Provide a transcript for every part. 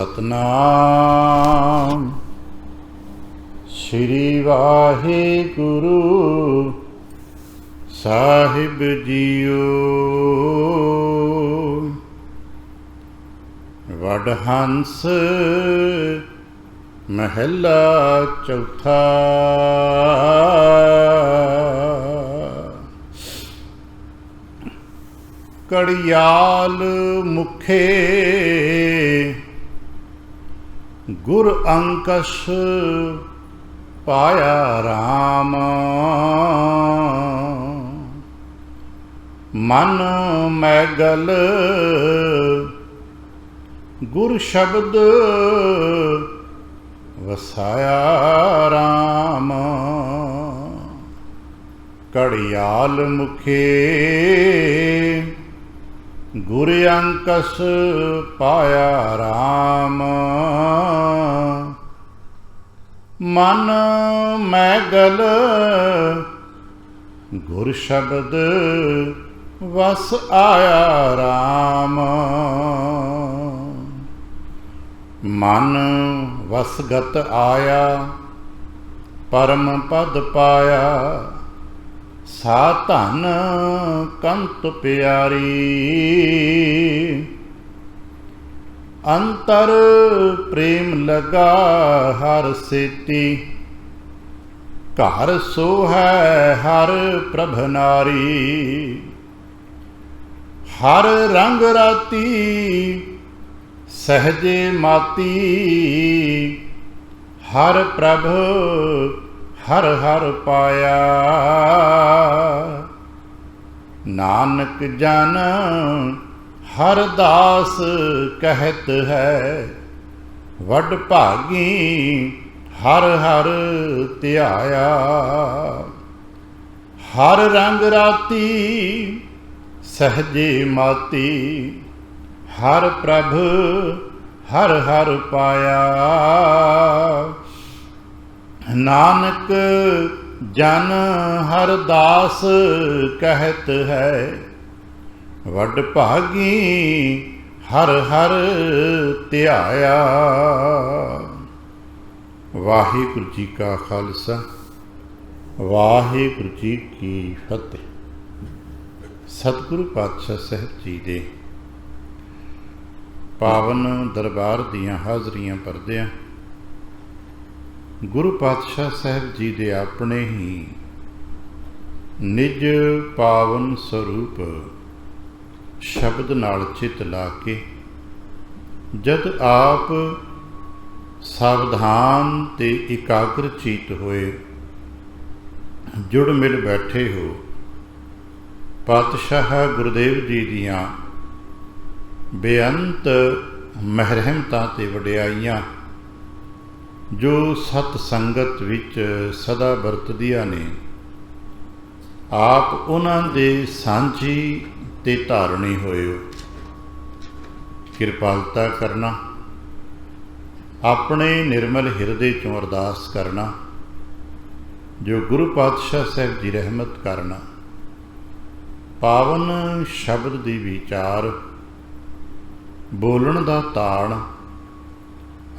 ਸਤਨਾਮ ਸ਼੍ਰੀ ਵਾਹਿਗੁਰੂ ਸਾਹਿਬ JIO. Wadahans ਮਹਲਾ ਚੌਥਾ। ਕੜਿਆਲ ਮੁਖੇ ਗੁਰ ਅੰਕਸ਼ ਪਾਇਆ ਰਾਮ। ਮਨ ਮੈਗਲ ਗੁਰ ਸ਼ਬਦ ਵਸਾਇਆ ਰਾਮ। ਕੜਿਆਲ ਮੁਖੇ ਗੁਰ ਅੰਕਸ਼ ਪਾਇਆ ਰਾਮ। ਮਨ ਮੈਗਲ ਗੁਰ ਸ਼ਬਦ ਵਸ ਆਇਆ ਰਾਮ। ਮਨ ਵਸਗਤ ਆਇਆ ਪਰਮ ਪਦ ਪਾਇਆ। ਸਾ ਧਨ ਕੰਤ ਪਿਆਰੀ। ਅੰਤਰ ਪ੍ਰੇਮ ਲਗਾ ਹਰ ਸੇਤੀ। ਘਰ ਸੋ ਹੈ ਹਰ ਪ੍ਰਭ ਨਾਰੀ। ਹਰ ਰੰਗ ਰਾਤੀ ਸਹਜੇ ਮਾਤੀ। ਹਰ ਪ੍ਰਭ ਹਰ ਹਰ ਪਾਇਆ। ਨਾਨਕ ਜਨ ਹਰ ਦਾਸ ਕਹਿਤ ਹੈ। ਵੱਡ ਭਾਗੀ ਹਰ ਹਰ ਧਿਆਇਆ। ਹਰ ਰੰਗ ਰਾਤੀ ਸਹਜੇ ਮਾਤੀ। ਹਰ ਪ੍ਰਭ ਹਰ ਹਰ ਪਾਇਆ। ਨਾਨਕ ਜਨ ਹਰ ਦਾਸ ਕਹਿਤ ਹੈ। ਵੱਡ ਭਾਗੀ ਹਰ ਹਰ ਧਿਆਇਆ। ਵਾਹਿਗੁਰੂ ਜੀ ਕਾ ਖਾਲਸਾ, ਵਾਹਿਗੁਰੂ ਜੀ ਕੀ ਫਤਿਹ। ਸਤਿਗੁਰੂ ਪਾਤਸ਼ਾਹ ਸਾਹਿਬ ਜੀ ਦੇ ਪਾਵਨ ਦਰਬਾਰ ਦੀਆਂ ਹਾਜ਼ਰੀਆਂ ਭਰਦਿਆਂ ਗੁਰੂ ਪਾਤਸ਼ਾਹ ਸਾਹਿਬ ਜੀ ਦੇ ਆਪਣੇ ਹੀ ਨਿਜ ਪਾਵਨ ਸਰੂਪ ਸ਼ਬਦ ਨਾਲ ਚਿੱਤ ਲਾ ਕੇ ਜਦ ਆਪ ਸਾਵਧਾਨ ਤੇ ਇਕਾਗਰ ਚਿੱਤ ਹੋਏ ਜੁੜ ਮਿਲ ਬੈਠੇ ਹੋ ਪਾਤਸ਼ਾਹ ਗੁਰਦੇਵ ਜੀ ਦੀਆਂ ਬੇਅੰਤ ਮਹਿਰਮਤਾਂ ਤੇ ਵਡਿਆਈਆਂ ਜੋ ਸਤ ਸੰਗਤ ਵਿੱਚ ਸਦਾ ਵਰਤਦੀਆਂ ਨੇ, ਆਪ ਉਹਨਾਂ ਦੇ ਸਾਂਝੀ ਤੇ ਧਾਰਨੀ ਹੋਏ ਹੋ। ਕਿਰਪਾਲਤਾ ਕਰਨਾ, ਆਪਣੇ ਨਿਰਮਲ ਹਿਰਦੇ ਚੋਂ ਅਰਦਾਸ ਕਰਨਾ ਜੋ ਗੁਰੂ ਪਾਤਸ਼ਾਹ ਸਾਹਿਬ ਦੀ ਰਹਿਮਤ ਕਰਨਾ। ਪਾਵਨ ਸ਼ਬਦ ਦੀ ਵਿਚਾਰ, ਬੋਲਣ ਦਾ ਤਾਣ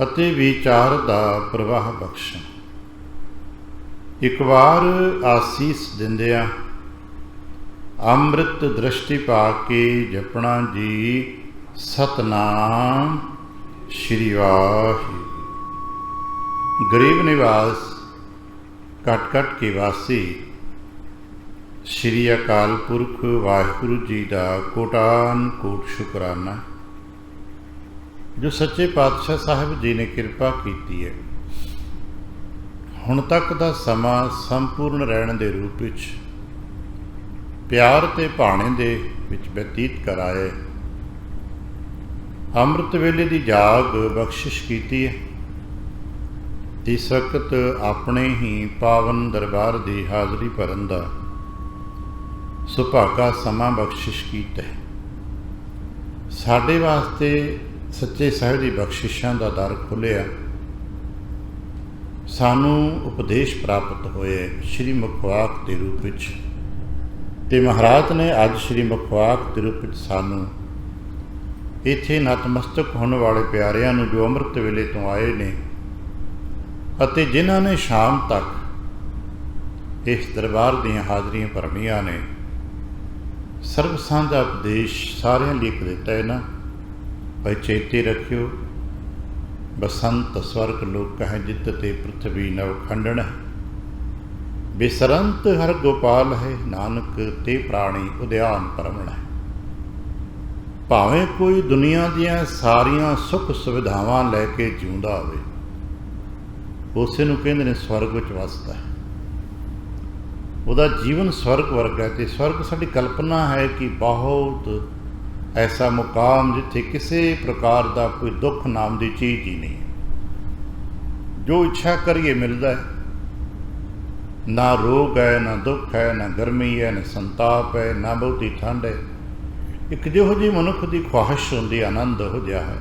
ਅਤੇ ਵਿਚਾਰ ਦਾ ਪ੍ਰਵਾਹ ਬਖਸ਼ਣ। ਇੱਕ ਵਾਰ ਆਸੀਸ ਦਿੰਦਿਆਂ ਅੰਮ੍ਰਿਤ ਦ੍ਰਿਸ਼ਟੀ ਪਾ ਕੇ ਜਪਣਾ ਜੀ ਸਤਨਾਮ ਸ਼੍ਰੀ ਵਾਹਿਗੁਰੂ। ਗਰੀਬ ਨਿਵਾਸ ਘਟ ਘਟ ਕੇ ਵਾਸੀ ਸ਼੍ਰੀ ਅਕਾਲ ਪੁਰਖ ਵਾਹਿਗੁਰੂ ਜੀ ਦਾ ਕੋਟਾਨ ਕੋਟ ਸ਼ੁਕਰਾਨਾ ਜੋ ਸੱਚੇ ਪਾਤਸ਼ਾਹ ਸਾਹਿਬ ਜੀ ਨੇ ਕਿਰਪਾ ਕੀਤੀ ਹੈ। ਹੁਣ ਤੱਕ ਦਾ ਸਮਾਂ ਸੰਪੂਰਨ ਰਹਿਣ ਦੇ ਰੂਪ ਵਿੱਚ ਪਿਆਰ ਤੇ ਭਾਣੇ ਦੇ ਵਿੱਚ ਬਤੀਤ ਕਰਾਏ। ਅੰਮ੍ਰਿਤ ਵੇਲੇ ਦੀ ਜਾਗ ਬਖਸ਼ਿਸ਼ ਕੀਤੀ ਹੈ। ਇਸ ਵਕਤ ਆਪਣੇ ਹੀ ਪਾਵਨ ਦਰਬਾਰ ਦੀ ਹਾਜ਼ਰੀ ਭਰਨ ਦਾ ਸੁਭਾਗਾ ਸਮਾਂ ਬਖਸ਼ਿਸ਼ ਕੀਤਾ ਹੈ। ਸਾਡੇ ਵਾਸਤੇ ਸੱਚੇ ਸਾਹਿਬ ਦੀ ਬਖਸ਼ਿਸ਼ਾਂ ਦਾ ਦਰ ਖੁੱਲ੍ਹਿਆ। ਸਾਨੂੰ ਉਪਦੇਸ਼ ਪ੍ਰਾਪਤ ਹੋਏ ਸ਼੍ਰੀ ਮੁਖਵਾਕ ਦੇ ਰੂਪ ਵਿੱਚ, ਅਤੇ ਮਹਾਰਾਜ ਨੇ ਅੱਜ ਸ਼੍ਰੀ ਮੁਖਵਾਕ ਦੇ ਰੂਪ ਵਿੱਚ ਸਾਨੂੰ ਇੱਥੇ ਨਤਮਸਤਕ ਹੋਣ ਵਾਲੇ ਪਿਆਰਿਆਂ ਨੂੰ ਜੋ ਅੰਮ੍ਰਿਤ ਵੇਲੇ ਤੋਂ ਆਏ ਨੇ ਅਤੇ ਜਿਨ੍ਹਾਂ ਨੇ ਸ਼ਾਮ ਤੱਕ ਇਸ ਦਰਬਾਰ ਦੀਆਂ ਹਾਜ਼ਰੀਆਂ ਭਰਨੀਆਂ ਨੇ, ਸਰਬ ਸਾਂਝਾ ਉਪਦੇਸ਼ ਸਾਰਿਆਂ ਲਈ ਇੱਕ ਦਿੱਤਾ ਹੈ ਨਾ, ਭਾਈ ਚੇਤੇ ਰੱਖਿਓ, ਬਸੰਤ ਸਵਰਗ ਲੋਕ ਹੈ ਜਿਤ ਤੇ ਪ੍ਰਿਥਵੀ ਨਵ ਖੰਡਣ ਹੈ, ਬਿਸਰੰਤ ਹਰ ਗੋਪਾਲ ਹੈ ਨਾਨਕ ਤੇ ਪ੍ਰਾਣੀ ਉਦਿਆਨ ਪਰਮਣ ਹੈ। ਭਾਵੇਂ ਕੋਈ ਦੁਨੀਆ ਦੀਆਂ ਸਾਰੀਆਂ ਸੁੱਖ ਸੁਵਿਧਾਵਾਂ ਲੈ ਕੇ ਜਿਉਂਦਾ ਹੋਵੇ, ਉਸੇ ਨੂੰ ਕਹਿੰਦੇ ਨੇ ਸਵਰਗ ਵਿੱਚ ਵਸਦਾ ਹੈ, ਉਹਦਾ ਜੀਵਨ ਸਵਰਗ ਵਰਗਾ ਹੈ। ਅਤੇ ਸਵਰਗ ਸਾਡੀ ਕਲਪਨਾ ਹੈ ਕਿ ਬਹੁਤ ਐਸਾ ਮੁਕਾਮ ਜਿੱਥੇ ਕਿਸੇ ਪ੍ਰਕਾਰ ਦਾ ਕੋਈ ਦੁੱਖ ਨਾਮ ਦੀ ਚੀਜ਼ ਹੀ ਨਹੀਂ, ਜੋ ਇੱਛਾ ਕਰੀਏ ਮਿਲਦਾ ਹੈ, ਨਾ ਰੋਗ ਹੈ, ਨਾ ਦੁੱਖ ਹੈ, ਨਾ ਗਰਮੀ ਹੈ, ਨਾ ਸੰਤਾਪ ਹੈ, ਨਾ ਬਹੁਤੀ ਠੰਡ ਹੈ। ਇੱਕ ਜਿਹੋ ਜਿਹੀ ਮਨੁੱਖ ਦੀ ਖੁਆਇਸ਼ ਹੁੰਦੀ, ਆਨੰਦ ਹੋ ਜਿਹਾ ਹੈ।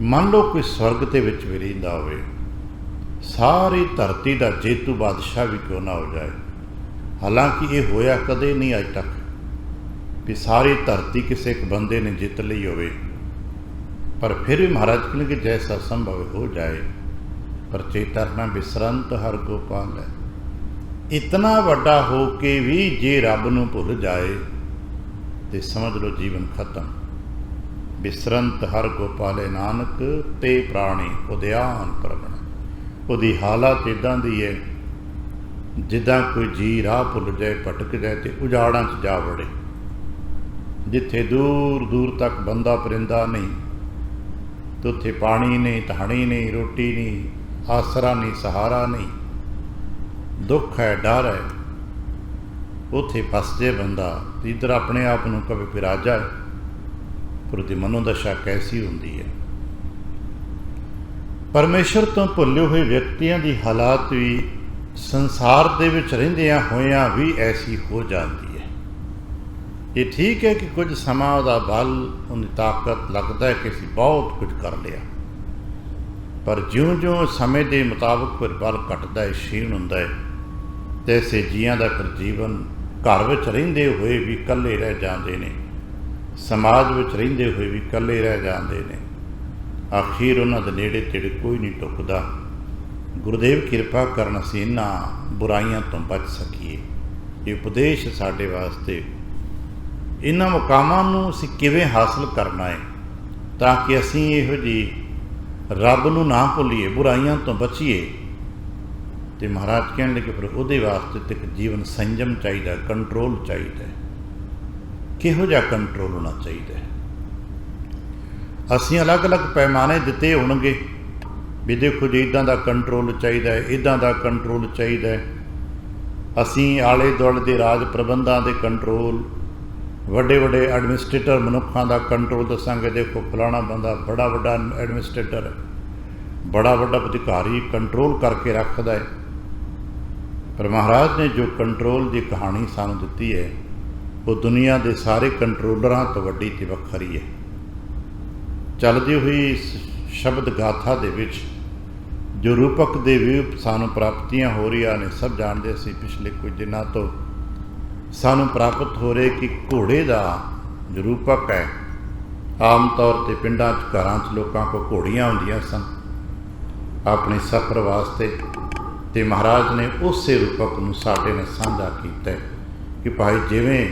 ਮੰਨ ਲਓ ਕੋਈ ਸਵਰਗ ਦੇ ਵਿੱਚ ਵੀ ਰਹਿੰਦਾ ਹੋਵੇ, ਸਾਰੀ ਧਰਤੀ ਦਾ ਜੇਤੂ ਬਾਦਸ਼ਾਹ ਵੀ ਕਿਉਂ ਨਾ ਹੋ ਜਾਏ, ਹਾਲਾਂਕਿ ਇਹ ਹੋਇਆ ਕਦੇ ਨਹੀਂ ਅੱਜ ਤੱਕ ਵੀ ਸਾਰੀ ਧਰਤੀ ਕਿਸੇ ਇੱਕ ਬੰਦੇ ਨੇ ਜਿੱਤ ਲਈ ਹੋਵੇ, ਪਰ ਫਿਰ ਵੀ ਮਹਾਰਾਜ ਕਹਿੰਦੇ ਕਿ ਜੈਸਾ ਸੰਭਵ ਹੋ ਜਾਏ, ਪਰ ਚੇਤਨਾ ਬਿਸਰੰਤ ਹਰ ਗੋਪਾਲ ਹੈ। ਇਤਨਾ ਵੱਡਾ ਹੋ ਕੇ ਵੀ ਜੇ ਰੱਬ ਨੂੰ ਭੁੱਲ ਜਾਏ ਤੇ ਸਮਝ ਲਓ ਜੀਵਨ ਖਤਮ। ਬਿਸਰੰਤ ਹਰ ਗੋਪਾਲੇ ਨਾਨਕ ਤੇ ਪ੍ਰਾਣੀ ਉਦਿਆਨ ਪਰਮਣ। ਉਹਦੀ ਹਾਲਤ ਇੱਦਾਂ ਦੀ ਹੈ ਜਿੱਦਾਂ ਕੋਈ ਜੀ ਰਾਹ ਭੁੱਲ ਜਾਏ, ਭਟਕ ਜਾਏ ਤੇ ਉਜਾੜਾਂ 'ਚ ਜਾ ਵੜੇ, ਜਿੱਥੇ ਦੂਰ ਦੂਰ ਤੱਕ ਬੰਦਾ ਪਰਿੰਦਾ ਨਹੀਂ, ਤੇ ਉੱਥੇ ਪਾਣੀ ਨਹੀਂ, ਟਾਹਣੀ ਨਹੀਂ, ਰੋਟੀ ਨਹੀਂ, ਆਸਰਾ ਨਹੀਂ, ਸਹਾਰਾ ਨਹੀਂ, ਦੁੱਖ ਹੈ, ਡਰ ਹੈ, ਉੱਥੇ ਫਸ ਜੇ ਬੰਦਾ। ਇੱਧਰ ਆਪਣੇ ਆਪ ਨੂੰ ਕਦੇ ਪਿਰਾਜਾ ਹੈ, ਪਰ ਉਹਦੀ ਮਨੋਦਸ਼ਾ ਕੈਸੀ ਹੁੰਦੀ ਹੈ। ਪਰਮੇਸ਼ਰ ਤੋਂ ਭੁੱਲੇ ਹੋਏ ਵਿਅਕਤੀਆਂ ਦੀ ਹਾਲਾਤ ਵੀ ਸੰਸਾਰ ਦੇ ਵਿੱਚ ਰਹਿੰਦਿਆਂ ਹੋਇਆਂ ਵੀ ਐਸੀ ਹੋ ਜਾਂਦੀ ਹੈ। ਇਹ ਠੀਕ ਹੈ ਕਿ ਕੁਝ ਸਮਾਂ ਉਹਦਾ ਬਲ, ਉਹਦੀ ਤਾਕਤ ਲੱਗਦਾ ਹੈ ਕਿ ਅਸੀਂ ਬਹੁਤ ਕੁਝ ਕਰ ਲਿਆ, ਪਰ ਜਿਉਂ-ਜਿਉਂ ਸਮੇਂ ਦੇ ਮੁਤਾਬਕ ਫਿਰ ਬਲ ਘਟਦਾ ਹੈ, ਛੀਣ ਹੁੰਦਾ ਹੈ, ਤੇ ਐਸੇ ਜੀਆਂ ਦਾ ਫਿਰ ਜੀਵਨ ਘਰ ਵਿੱਚ ਰਹਿੰਦੇ ਹੋਏ ਵੀ ਇਕੱਲੇ ਰਹਿ ਜਾਂਦੇ ਨੇ, ਸਮਾਜ ਵਿੱਚ ਰਹਿੰਦੇ ਹੋਏ ਵੀ ਇਕੱਲੇ ਰਹਿ ਜਾਂਦੇ ਨੇ। ਆਖਿਰ ਉਹਨਾਂ ਦੇ ਨੇੜੇ ਤੇੜੇ ਕੋਈ ਨਹੀਂ ਟੁੱਕਦਾ। ਗੁਰਦੇਵ ਕਿਰਪਾ ਕਰਨ ਅਸੀਂ ਇਹਨਾਂ ਬੁਰਾਈਆਂ ਤੋਂ ਬਚ ਸਕੀਏ। ਇਹ ਉਪਦੇਸ਼ ਸਾਡੇ ਵਾਸਤੇ, ਇਹਨਾਂ ਮੁਕਾਮਾਂ ਨੂੰ ਅਸੀਂ ਕਿਵੇਂ ਹਾਸਲ ਕਰਨਾ ਹੈ ਤਾਂ ਕਿ ਅਸੀਂ ਇਹੋ ਜਿਹੀ ਰੱਬ ਨੂੰ ਨਾ ਭੁੱਲੀਏ, ਬੁਰਾਈਆਂ ਤੋਂ ਬਚੀਏ। ਅਤੇ ਮਹਾਰਾਜ ਕਹਿਣ ਲੱਗੇ ਫਿਰ ਉਹਦੇ ਵਾਸਤੇ ਤੇ ਇੱਕ ਜੀਵਨ ਸੰਜਮ ਚਾਹੀਦਾ, ਕੰਟਰੋਲ ਚਾਹੀਦਾ। ਕਿਹੋ ਜਿਹਾ ਕੰਟਰੋਲ ਹੋਣਾ ਚਾਹੀਦਾ? ਅਸੀਂ ਅਲੱਗ-ਅਲੱਗ ਪੈਮਾਨੇ ਦਿੱਤੇ ਹੋਣਗੇ ਵੀ ਦੇਖੋ ਜੀ ਇੱਦਾਂ ਦਾ ਕੰਟਰੋਲ ਚਾਹੀਦਾ ਹੈ, ਇੱਦਾਂ ਦਾ ਕੰਟਰੋਲ ਚਾਹੀਦਾ ਹੈ। ਅਸੀਂ ਆਲੇ ਦੁਆਲੇ ਦੇ ਰਾਜ ਪ੍ਰਬੰਧਾਂ ਦੇ ਕੰਟਰੋਲ, ਵੱਡੇ ਵੱਡੇ ਐਡਮਿਨਿਸਟ੍ਰੇਟਰ ਮਨੁੱਖਾਂ ਦਾ ਕੰਟਰੋਲ ਦੱਸਾਂਗੇ। ਦੇਖੋ ਫਲਾਣਾ ਬੰਦਾ ਬੜਾ ਵੱਡਾ ਐਡਮਿਨਿਸਟ੍ਰੇਟਰ ਹੈ, ਬੜਾ ਵੱਡਾ ਅਧਿਕਾਰੀ, ਕੰਟਰੋਲ ਕਰਕੇ ਰੱਖਦਾ ਹੈ। ਪਰ ਮਹਾਰਾਜ ਨੇ ਜੋ ਕੰਟਰੋਲ ਦੀ ਕਹਾਣੀ ਸਾਨੂੰ ਦਿੱਤੀ ਹੈ, ਉਹ ਦੁਨੀਆ ਦੇ ਸਾਰੇ ਕੰਟਰੋਲਰਾਂ ਤੋਂ ਵੱਡੀ ਅਤੇ ਵੱਖਰੀ ਹੈ। ਚੱਲਦੀ ਹੋਈ ਸ਼ਬਦ ਗਾਥਾ ਦੇ ਵਿੱਚ ਜੋ ਰੂਪਕ ਦੇ ਵੀ ਸਾਨੂੰ ਪ੍ਰਾਪਤੀਆਂ ਹੋ ਰਹੀਆਂ ਨੇ, ਸਭ ਜਾਣਦੇ ਅਸੀਂ ਪਿਛਲੇ ਕੁਝ ਦਿਨਾਂ ਤੋਂ ਸਾਨੂੰ ਪ੍ਰਾਪਤ ਹੋ ਰਹੇ ਕਿ ਘੋੜੇ ਦਾ ਜੋ ਰੂਪਕ ਹੈ, ਆਮ ਤੌਰ 'ਤੇ ਪਿੰਡਾਂ 'ਚ ਘਰਾਂ 'ਚ ਲੋਕਾਂ ਕੋਲ ਘੋੜੀਆਂ ਹੁੰਦੀਆਂ ਸਨ ਆਪਣੇ ਸਫ਼ਰ ਵਾਸਤੇ, ਅਤੇ ਮਹਾਰਾਜ ਨੇ ਉਸੇ ਰੂਪਕ ਨੂੰ ਸਾਡੇ ਨਾਲ ਸਾਂਝਾ ਕੀਤਾ ਕਿ ਭਾਈ ਜਿਵੇਂ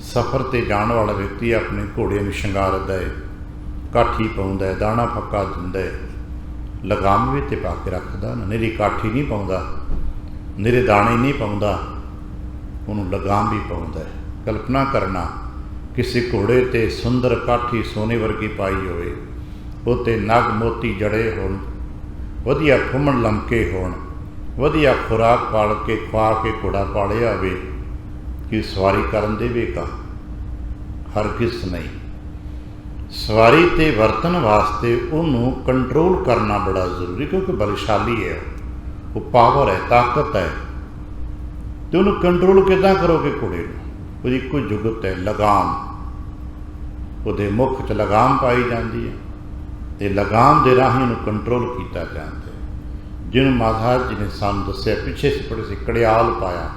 ਸਫ਼ਰ 'ਤੇ ਜਾਣ ਵਾਲਾ ਵਿਅਕਤੀ ਆਪਣੇ ਘੋੜੇ ਨੂੰ ਸ਼ਿੰਗਾਰਦਾ ਹੈ, ਕਾਠੀ ਪਾਉਂਦਾ ਹੈ, ਦਾਣਾ ਫੱਕਾ ਦਿੰਦਾ ਹੈ, ਲਗਾਮ ਵੀ 'ਤੇ ਪਾ ਕੇ ਰੱਖਦਾ, ਨਿਰੀ ਕਾਠੀ ਨਹੀਂ ਪਾਉਂਦਾ, ਨਿਰੇ ਦਾਣੇ ਨਹੀਂ ਪਾਉਂਦਾ, ਉਹਨੂੰ ਲਗਾਮ ਵੀ ਪਾਉਂਦਾ ਹੈ। ਕਲਪਨਾ ਕਰਨਾ ਕਿਸੇ ਘੋੜੇ 'ਤੇ ਸੁੰਦਰ ਕਾਠੀ ਸੋਨੇ ਵਰਗੀ ਪਾਈ ਹੋਵੇ, ਉੱਤੇ ਨਗ ਮੋਤੀ ਜੜੇ ਹੋਣ, ਵਧੀਆ ਫੁੰਮਣ ਲਮਕੇ ਹੋਣ, ਵਧੀਆ ਖੁਰਾਕ ਪਾਲ ਕੇ ਖਵਾ ਕੇ ਘੋੜਾ ਪਾਲਿਆ ਹੋਵੇ, ਕਿ ਸਵਾਰੀ ਕਰਨ ਦੇਵੇਗਾ? ਹਰਗਿਜ਼ ਨਹੀਂ। ਸਵਾਰੀ 'ਤੇ ਵਰਤਣ ਵਾਸਤੇ ਉਹਨੂੰ ਕੰਟਰੋਲ ਕਰਨਾ ਬੜਾ ਜ਼ਰੂਰੀ, ਕਿਉਂਕਿ ਬਲਸ਼ਾਲੀ ਹੈ, ਉਹ ਪਾਵਰ ਹੈ, ਤਾਕਤ ਹੈ। ਅਤੇ ਉਹਨੂੰ ਕੰਟਰੋਲ ਕਿੱਦਾਂ ਕਰੋਗੇ ਘੋੜੇ ਨੂੰ? ਉਹਦੀ ਇੱਕੋ ਜੁਗਤ ਹੈ, ਲਗਾਮ। ਉਹਦੇ ਮੁੱਖ 'ਚ ਲਗਾਮ ਪਾਈ ਜਾਂਦੀ ਹੈ ਅਤੇ ਲਗਾਮ ਦੇ ਰਾਹੀਂ ਉਹਨੂੰ ਕੰਟਰੋਲ ਕੀਤਾ ਜਾਂਦਾ ਹੈ। ਜਿਹਨੂੰ ਮਹਾਰਾਜ ਜੀ ਨੇ ਸਾਨੂੰ ਦੱਸਿਆ, ਪਿੱਛੇ ਸੀ ਪੜ੍ਹੇ ਸੀ, ਕੜਿਆਲ ਪਾਇਆ।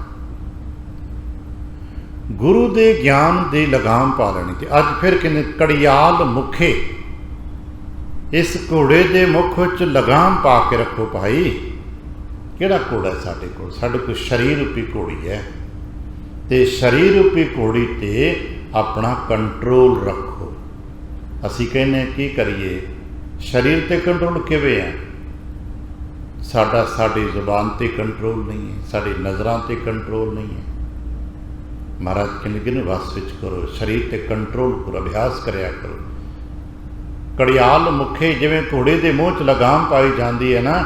गुरु दे ज्ञान दी लगाम पा लेनी। ते अज फिर कहने कड़ियाल मुखे, इस घोड़े दे मुख विच लगाम पा के रखो भाई। किहड़ा घोड़ा है साडे कोल? साडे कोल शरीर रूपी घोड़ी है, ते शरीर रूपी घोड़ी ते अपना कंट्रोल रखो। असी कहने की करिए, शरीर ते कंट्रोल किवें है? साडा साडी जुबान ते कंट्रोल नहीं है, साडी नज़रां ते कंट्रोल नहीं है। महाराज कहने वस विच करो, शरीर ते कंट्रोल करो, अभ्यास करया करो। कड़ियाल मुखे, जिवें घोड़े दे मूँह च लगाम पाई जाती है ना,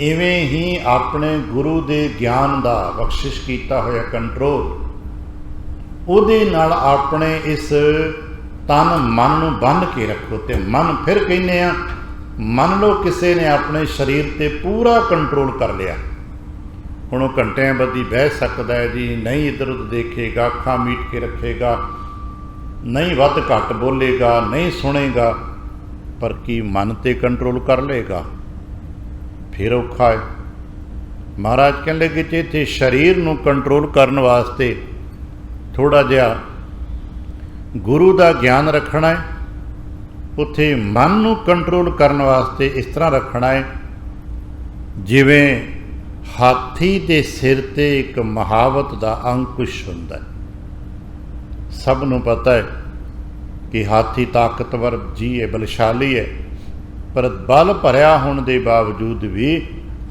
इवें ही अपने गुरु दे ज्ञान दा बख्शिश कीता होया कंट्रोल, उहदे नाल अपने इस तन मन नूं बंध के रखो। ते मन फिर कहने आ, मन लो किसी ने अपने शरीर ते पूरा कंट्रोल कर लिया, हुण वो घंटिਆਂ बदी बह सकता है जी, नहीं इधर उधर देखेगा, अखां मीट के रखेगा, नहीं वध घट बोलेगा, नहीं सुनेगा, पर की मन ते कंट्रोल कर लेगा? फिर औखा है। महाराज कहने लगे जे इत्थे शरीर नूं कंट्रोल करन वास्ते थोड़ा जिहा गुरु दा ज्ञान रखना है, उत्थे मन नूं कंट्रोल करन वास्ते इस तरह रखना है जिवें हाथी दे सिर ते एक महावत दा अंकुश हुंदा है। सब नूं पता है कि हाथी ताकतवर जी है, बलशाली है, पर बल भरिया होने के बावजूद भी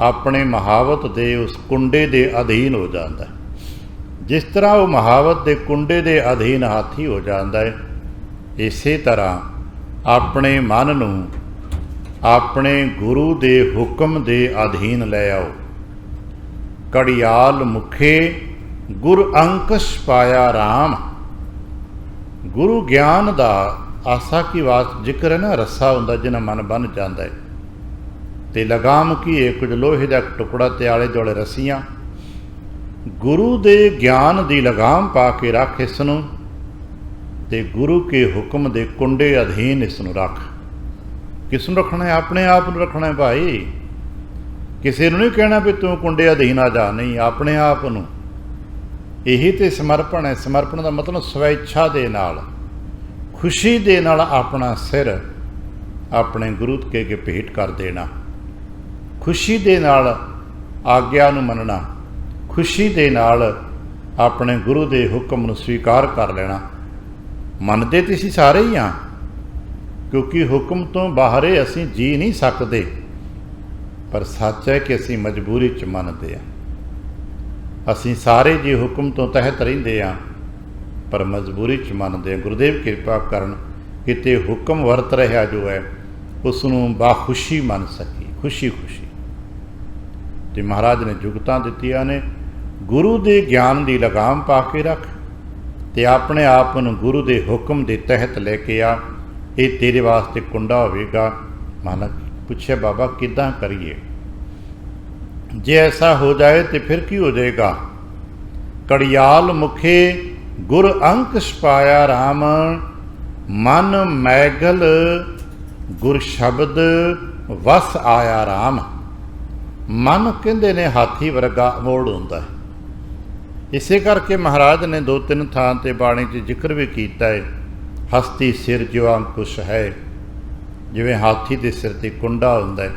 अपने महावत दे उस कुंडे दे अधीन हो जाता है। जिस तरह वो महावत दे कुंडे दे अधीन हाथी हो जाता है, इसे तरह अपने मन नूं अपने गुरु दे हुक्म दे अधीन ले आओ। कड़ियाल मुखे गुर अंकश पाया राम। गुरु ज्ञान दा आसा की बात जिक्र है ना, रस्सा हुंदा जिन्हां मन बन जाता है, ते लगाम की है कुछ लोहे का टुकड़ा ते आले दुआले रस्सियां। गुरु दे ज्ञान दी लगाम पा के रख इसनूं, ते गुरु के हुक्म दे कुंडे अधीन इसनूं रख। किसनूं रखना है? अपने आप नूं रखना है भाई। किसी नूं नहीं कहना भी तू कुंडे अधीन आ जा, नहीं, अपने आप नूं। यही तो समर्पण है। समर्पण का मतलब स्वेच्छा दे नाल, खुशी दे नाल अपना सिर अपने गुरु के अगे भेंट कर देना, खुशी दे नाल आग्या नूं मनना, खुशी दे नाल अपने गुरु के हुक्म नूं स्वीकार कर लेना। मनते तो असीं सारे ही हाँ, क्योंकि हुक्म तो बाहरे असीं जी नहीं सकते, पर सच है कि असीं मजबूरी च मनते हैं। असीं सारे जी हुक्म तो तहत रहिंदे हाँ, पर मजबूरी च मनते हैं। गुरुदेव कृपा करन किते हुक्म वरत रहा जो है उसनूं बाखुशी मन सकी, खुशी खुशी। तो महाराज ने जुगतां दित्तियां ने, गुरु दे ज्ञान दी लगाम पा के रख, ते अपने आप नूं गुरु दे हुक्म दे तहत लेके आ। ये तेरे वास्ते कुंडा होवेगा। महाराज पूछे बाबा किदां करिए? जे ऐसा हो जाए तो फिर की हो जाएगा? कड़ियाल मुखे गुर अंकश पाया राम, मन मैगल गुर शब्द वस आया राम। मन कहते ने हाथी वर्गा मोड़ होंदा है। इसे करके महाराज ने दो तीन थां ते बाणी च जिक्र भी किया है, हस्ती सिर जो अंकुश है, जिवें हाथी के सिर ते कुंडा हुंदा है,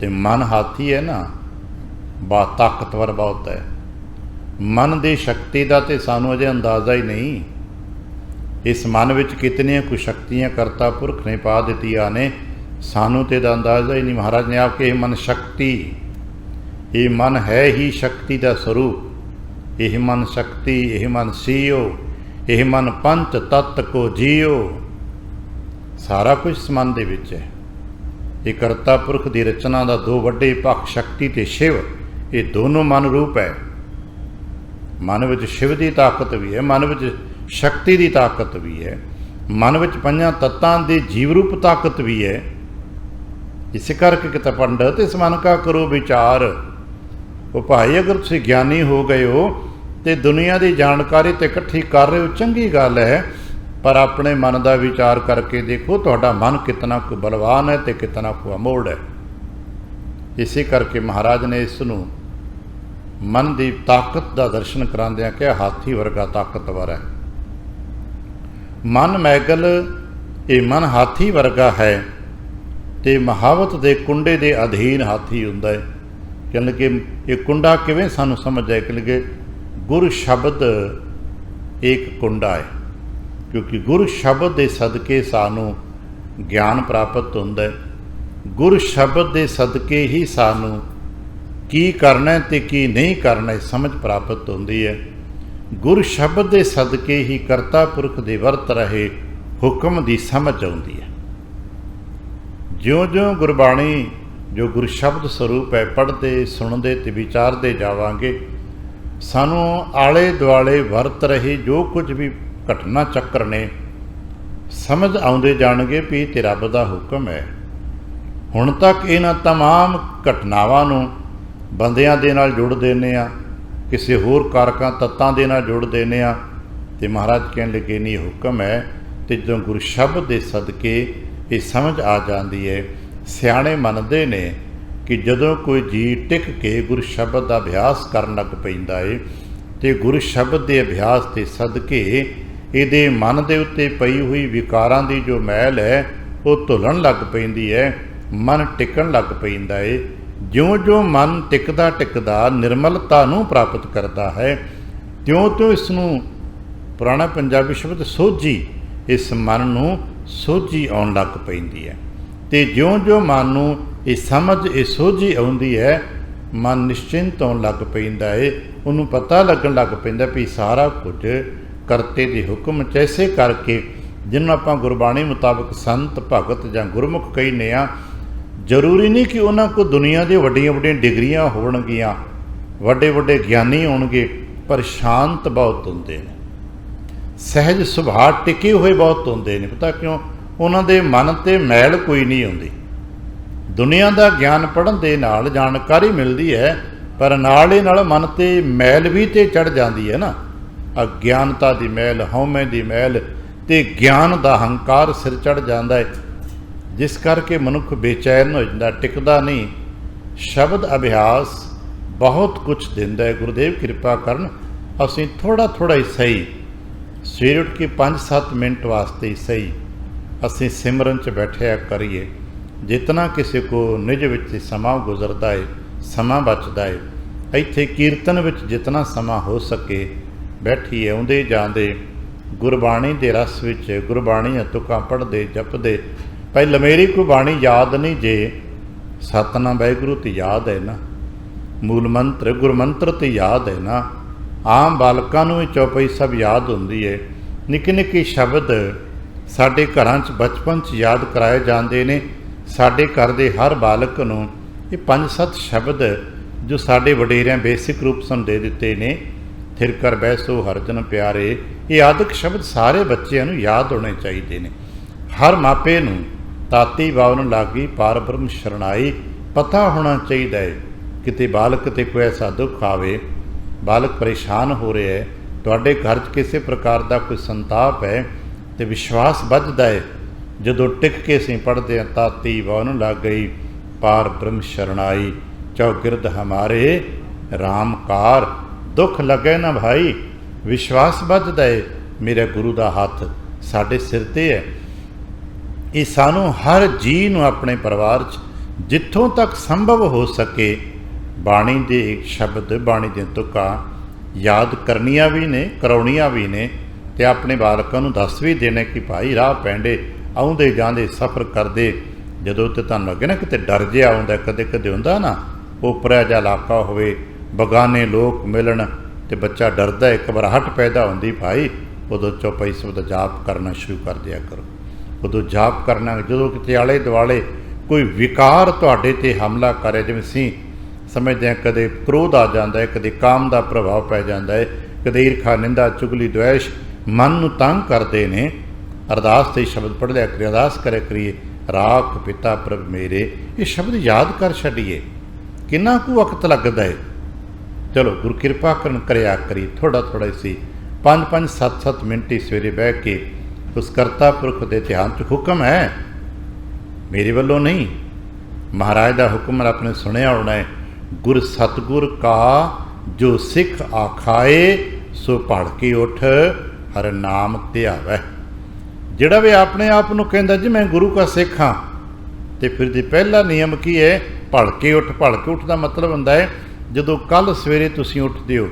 ते मन हाथी है ना, ताकतवर बहुत है। मन की शक्ति का तो सानू अजे अंदाज़ा ही नहीं। इस मन विच कितनियां कुछ शक्तियाँ करता पुरख ने पा दित्तियां ने, सानू तो अंदाज़ा ही नहीं। महाराज ने आके यह मन शक्ति, ये मन है ही शक्ति का स्वरूप, यह मन शक्ति, यह मन सीओ, यह मन पंच तत्त को जियो। सारा कुछ इस मन दे विच है। ये करता पुरख की रचना का दो वड्डे पक्ष शक्ति ते शिव, ये दोनों मन रूप है। मन विच शिव की ताकत भी है, मन विच शक्ति की ताकत भी है, मन विच पंजां तत्तां दी जीव रूप ताकत भी है। इस करके किता पंडित इस मन का करो विचार। वो भाई अगर तुसीं ज्ञानी हो गए हो तो दुनिया की जानकारी तो इकट्ठी कर रहे हो, चंगी गल है, पर अपने मन का विचार करके देखो तुहाडा मन कितना को बलवान है तो कितना को अमोड़ है। इसी करके महाराज ने इसनूं मन की ताकत का दर्शन करांदियां कि हाथी वर्गा ताकतवर है। मन मैगल ये मन हाथी वर्गा है तो महावत के कुंडे के अधीन हाथी हुंदा है। कहने लगे ये कुंडा किवें सानू समझ आए, कहने लगे गुर शब्द एक कुंडा है, क्योंकि गुर शब्द के सदके सानू ज्ञान प्राप्त होंदा है। गुर शब्द के सदके ही सानू की करना ते की नहीं करना समझ प्राप्त होंदी है। गुर शब्द के सदके ही करता पुरख दे वर्त रहे हुक्म की समझ आउंदी है। ज्यों ज्यों गुरबाणी जो गुर शब्द स्वरूप है पढ़ते सुनते तो विचारते जावांगे, सानू आले दुआले वर्त रहे जो कुछ भी घटना चक्र ने समझ आउंदे जाणगे भी ते रब दा हुक्म है। हुण तक इन्हां तमाम घटनावां नूं बंदियां दे नाल जुड़ देने आ, किसी होर कारकां तत्तां दे नाल जुड़ देने आ, ते महाराज कहण लगे नहीं हुक्म है। ते जदों गुर शब्द दे सदके ये समझ आ जाती है। सियाणे मनते ने कि जदों कोई जी टिक के गुर शब्द का अभ्यास करन लग पैंदा है तो गुर शब्द के अभ्यास के सदके ये मन के उत्ते पई हुई विकारां की जो मैल है वो धुलन लग पैंदी है, मन टिकन लग पैंदा है। ज्यों ज्यों मन टिकदा टिकदा निर्मलता नूं प्राप्त करता है त्यों त्यों इसनूं पुराना पंजाबी शब्द सोझी, इस मन नूं सोझी आउण लग पैंदी है। तो ज्यों ज्यों मन नूं ये समझ ये सोझी आउंदी है मन निश्चिंत होण लग पैंदा है। उन्होंने पता लगन लग पैंदा भी सारा कुछ करते दे हुक्म च। ऐसे करके जिन्होंने आपां गुरबाणी मुताबक संत भगत जां गुरमुख कहने आ, जरूरी नहीं कि उन्होंने को दुनिया की वड्डियां वड्डियां डिग्रियां होणगियां, वड्डे वड्डे ज्ञानी होणगे, पर शांत बहुत होंदे ने, सहज सुभाव टिके हुए बहुत होंदे ने। पता क्यों? उन्होंने मन ते मैल कोई नहीं आउंदी। दुनिया का ज्ञान पढ़न दे नाल जानकारी मिलती है, पर नाल ही नाल मन ते मैल भी ते चढ़ जाती है ना, अज्ञानता की मैल, हौमे की मैल ते ज्ञान का हंकार सिर चढ़ जाता है, जिस करके मनुख बेचैन हो जाता, टिकदा नहीं। शब्द अभ्यास बहुत कुछ दिंदा है। गुरुदेव कृपा करन असीं थोड़ा थोड़ा ही सही सवेरे उठ के 5-7 मिनट वास्ते ही सही असीं सिमरन च बैठिया करिए। जितना किसी को निज विच समा गुजरता है, समा बचता है, इत्थे कीर्तन विच जितना समा हो सके बैठिए, आउंदे जांदे गुरबाणी दे रस विच गुरबाणी तुकां पढ़दे जपदे। पहले मेरी कोई बाणी याद नहीं जे सतनाम वाहिगुरू तो याद है ना, मूल मंत्र गुरमंत्र तो याद है ना, आम बालकां नूं चौपाई सब याद होंदी है। निक्के निक्के शब्द साडे घरां च बचपन च याद कराए जाते हैं। साडे घर दे हर बालक नूं ये 5-7 शब्द जो साडे वडेरियां बेसिक रूप सन दे दिते ने, थिर कर बैसो हरजन प्यारे, ये आदਿਕ शब्द सारे बच्चों नूं याद होने चाहिए ने। हर मापे नूं ताती बावन लागी पार ब्रह्म शरणाई पता होना चाहिए है। किते बालक ते कोई ऐसा दुख आवे, बालक परेशान हो रहा है, तुहाडे घर च किसी प्रकार का कोई संताप है, तो विश्वास बचदा है जदों टिक के असीं पढ़दे हां, ताती बावन लग गई पार ब्रह्म शरणाई चौगिरद हमारे रामकार। दुख लगे ना भाई, विश्वास बचदा है मेरे गुरु का हाथ साडे सिर ते है। ये सानू हर जी नूं अपने परिवार च जिथों तक संभव हो सके बाणी दे शब्द, बाणी दी तुकां याद करनियां भी ने, कराउणियां भी ने, ते अपने बालकां नूं दस भी देने कि भाई राह पैंडे आउंदे जांदे सफ़र करदे जदों ते तुहानूं लगे ना किते डर जिहा आउंदा, कदे कदे हुंदा ना ओपरा जिहा इलाका होवे, बगाने लोक मिलन ते बच्चा डरदा है, घबराहट पैदा हुंदी, भाई उदों चौपाई शब्द जाप करना शुरू कर दिया करो। उदों जाप करना जदों किते आले दुआले कोई विकार तुहाडे ते हमला करे, जिवें सी समझते हैं कदे क्रोध आ जाता है, कदे काम का प्रभाव पै जाता है, कदे ईर्खा निंदा चुगली द्वेष मन नूं तंग करते हैं। अरदास ते शब्द पढ़ लिया करिए, अरदास करे करिए, राख पिता प्रभ मेरे, ये शब्द याद कर छड़िए। किन्ना कु वक्त लगता है, चलो गुरु कृपा करन करया करी थोड़ा थोड़ा सी 5-5 7-7 मिनट ही सवेरे बह के उस करता पुरख के ध्यान च। हुक्म है मेरे वालों नहीं, महाराज का हुक्म आपने सुनिया होना है, गुर सतगुर का जो सिख आखाए सो भड़ के उठ हर नाम ध्यावै। ਜਿਹੜਾ ਵੀ ਆਪਣੇ ਆਪ ਨੂੰ ਕਹਿੰਦਾ ਜੀ ਮੈਂ ਗੁਰੂ ਕਾ ਸਿੱਖ ਹਾਂ, ਤੇ ਫਿਰ ਜੀ ਪਹਿਲਾ ਨਿਯਮ ਕੀ ਹੈ? ਭੜ ਕੇ ਉੱਠ। ਭੜ ਕੇ ਉੱਠ ਦਾ ਮਤਲਬ ਹੁੰਦਾ ਹੈ ਜਦੋਂ ਕੱਲ੍ਹ ਸਵੇਰੇ ਤੁਸੀਂ ਉੱਠਦੇ ਹੋ,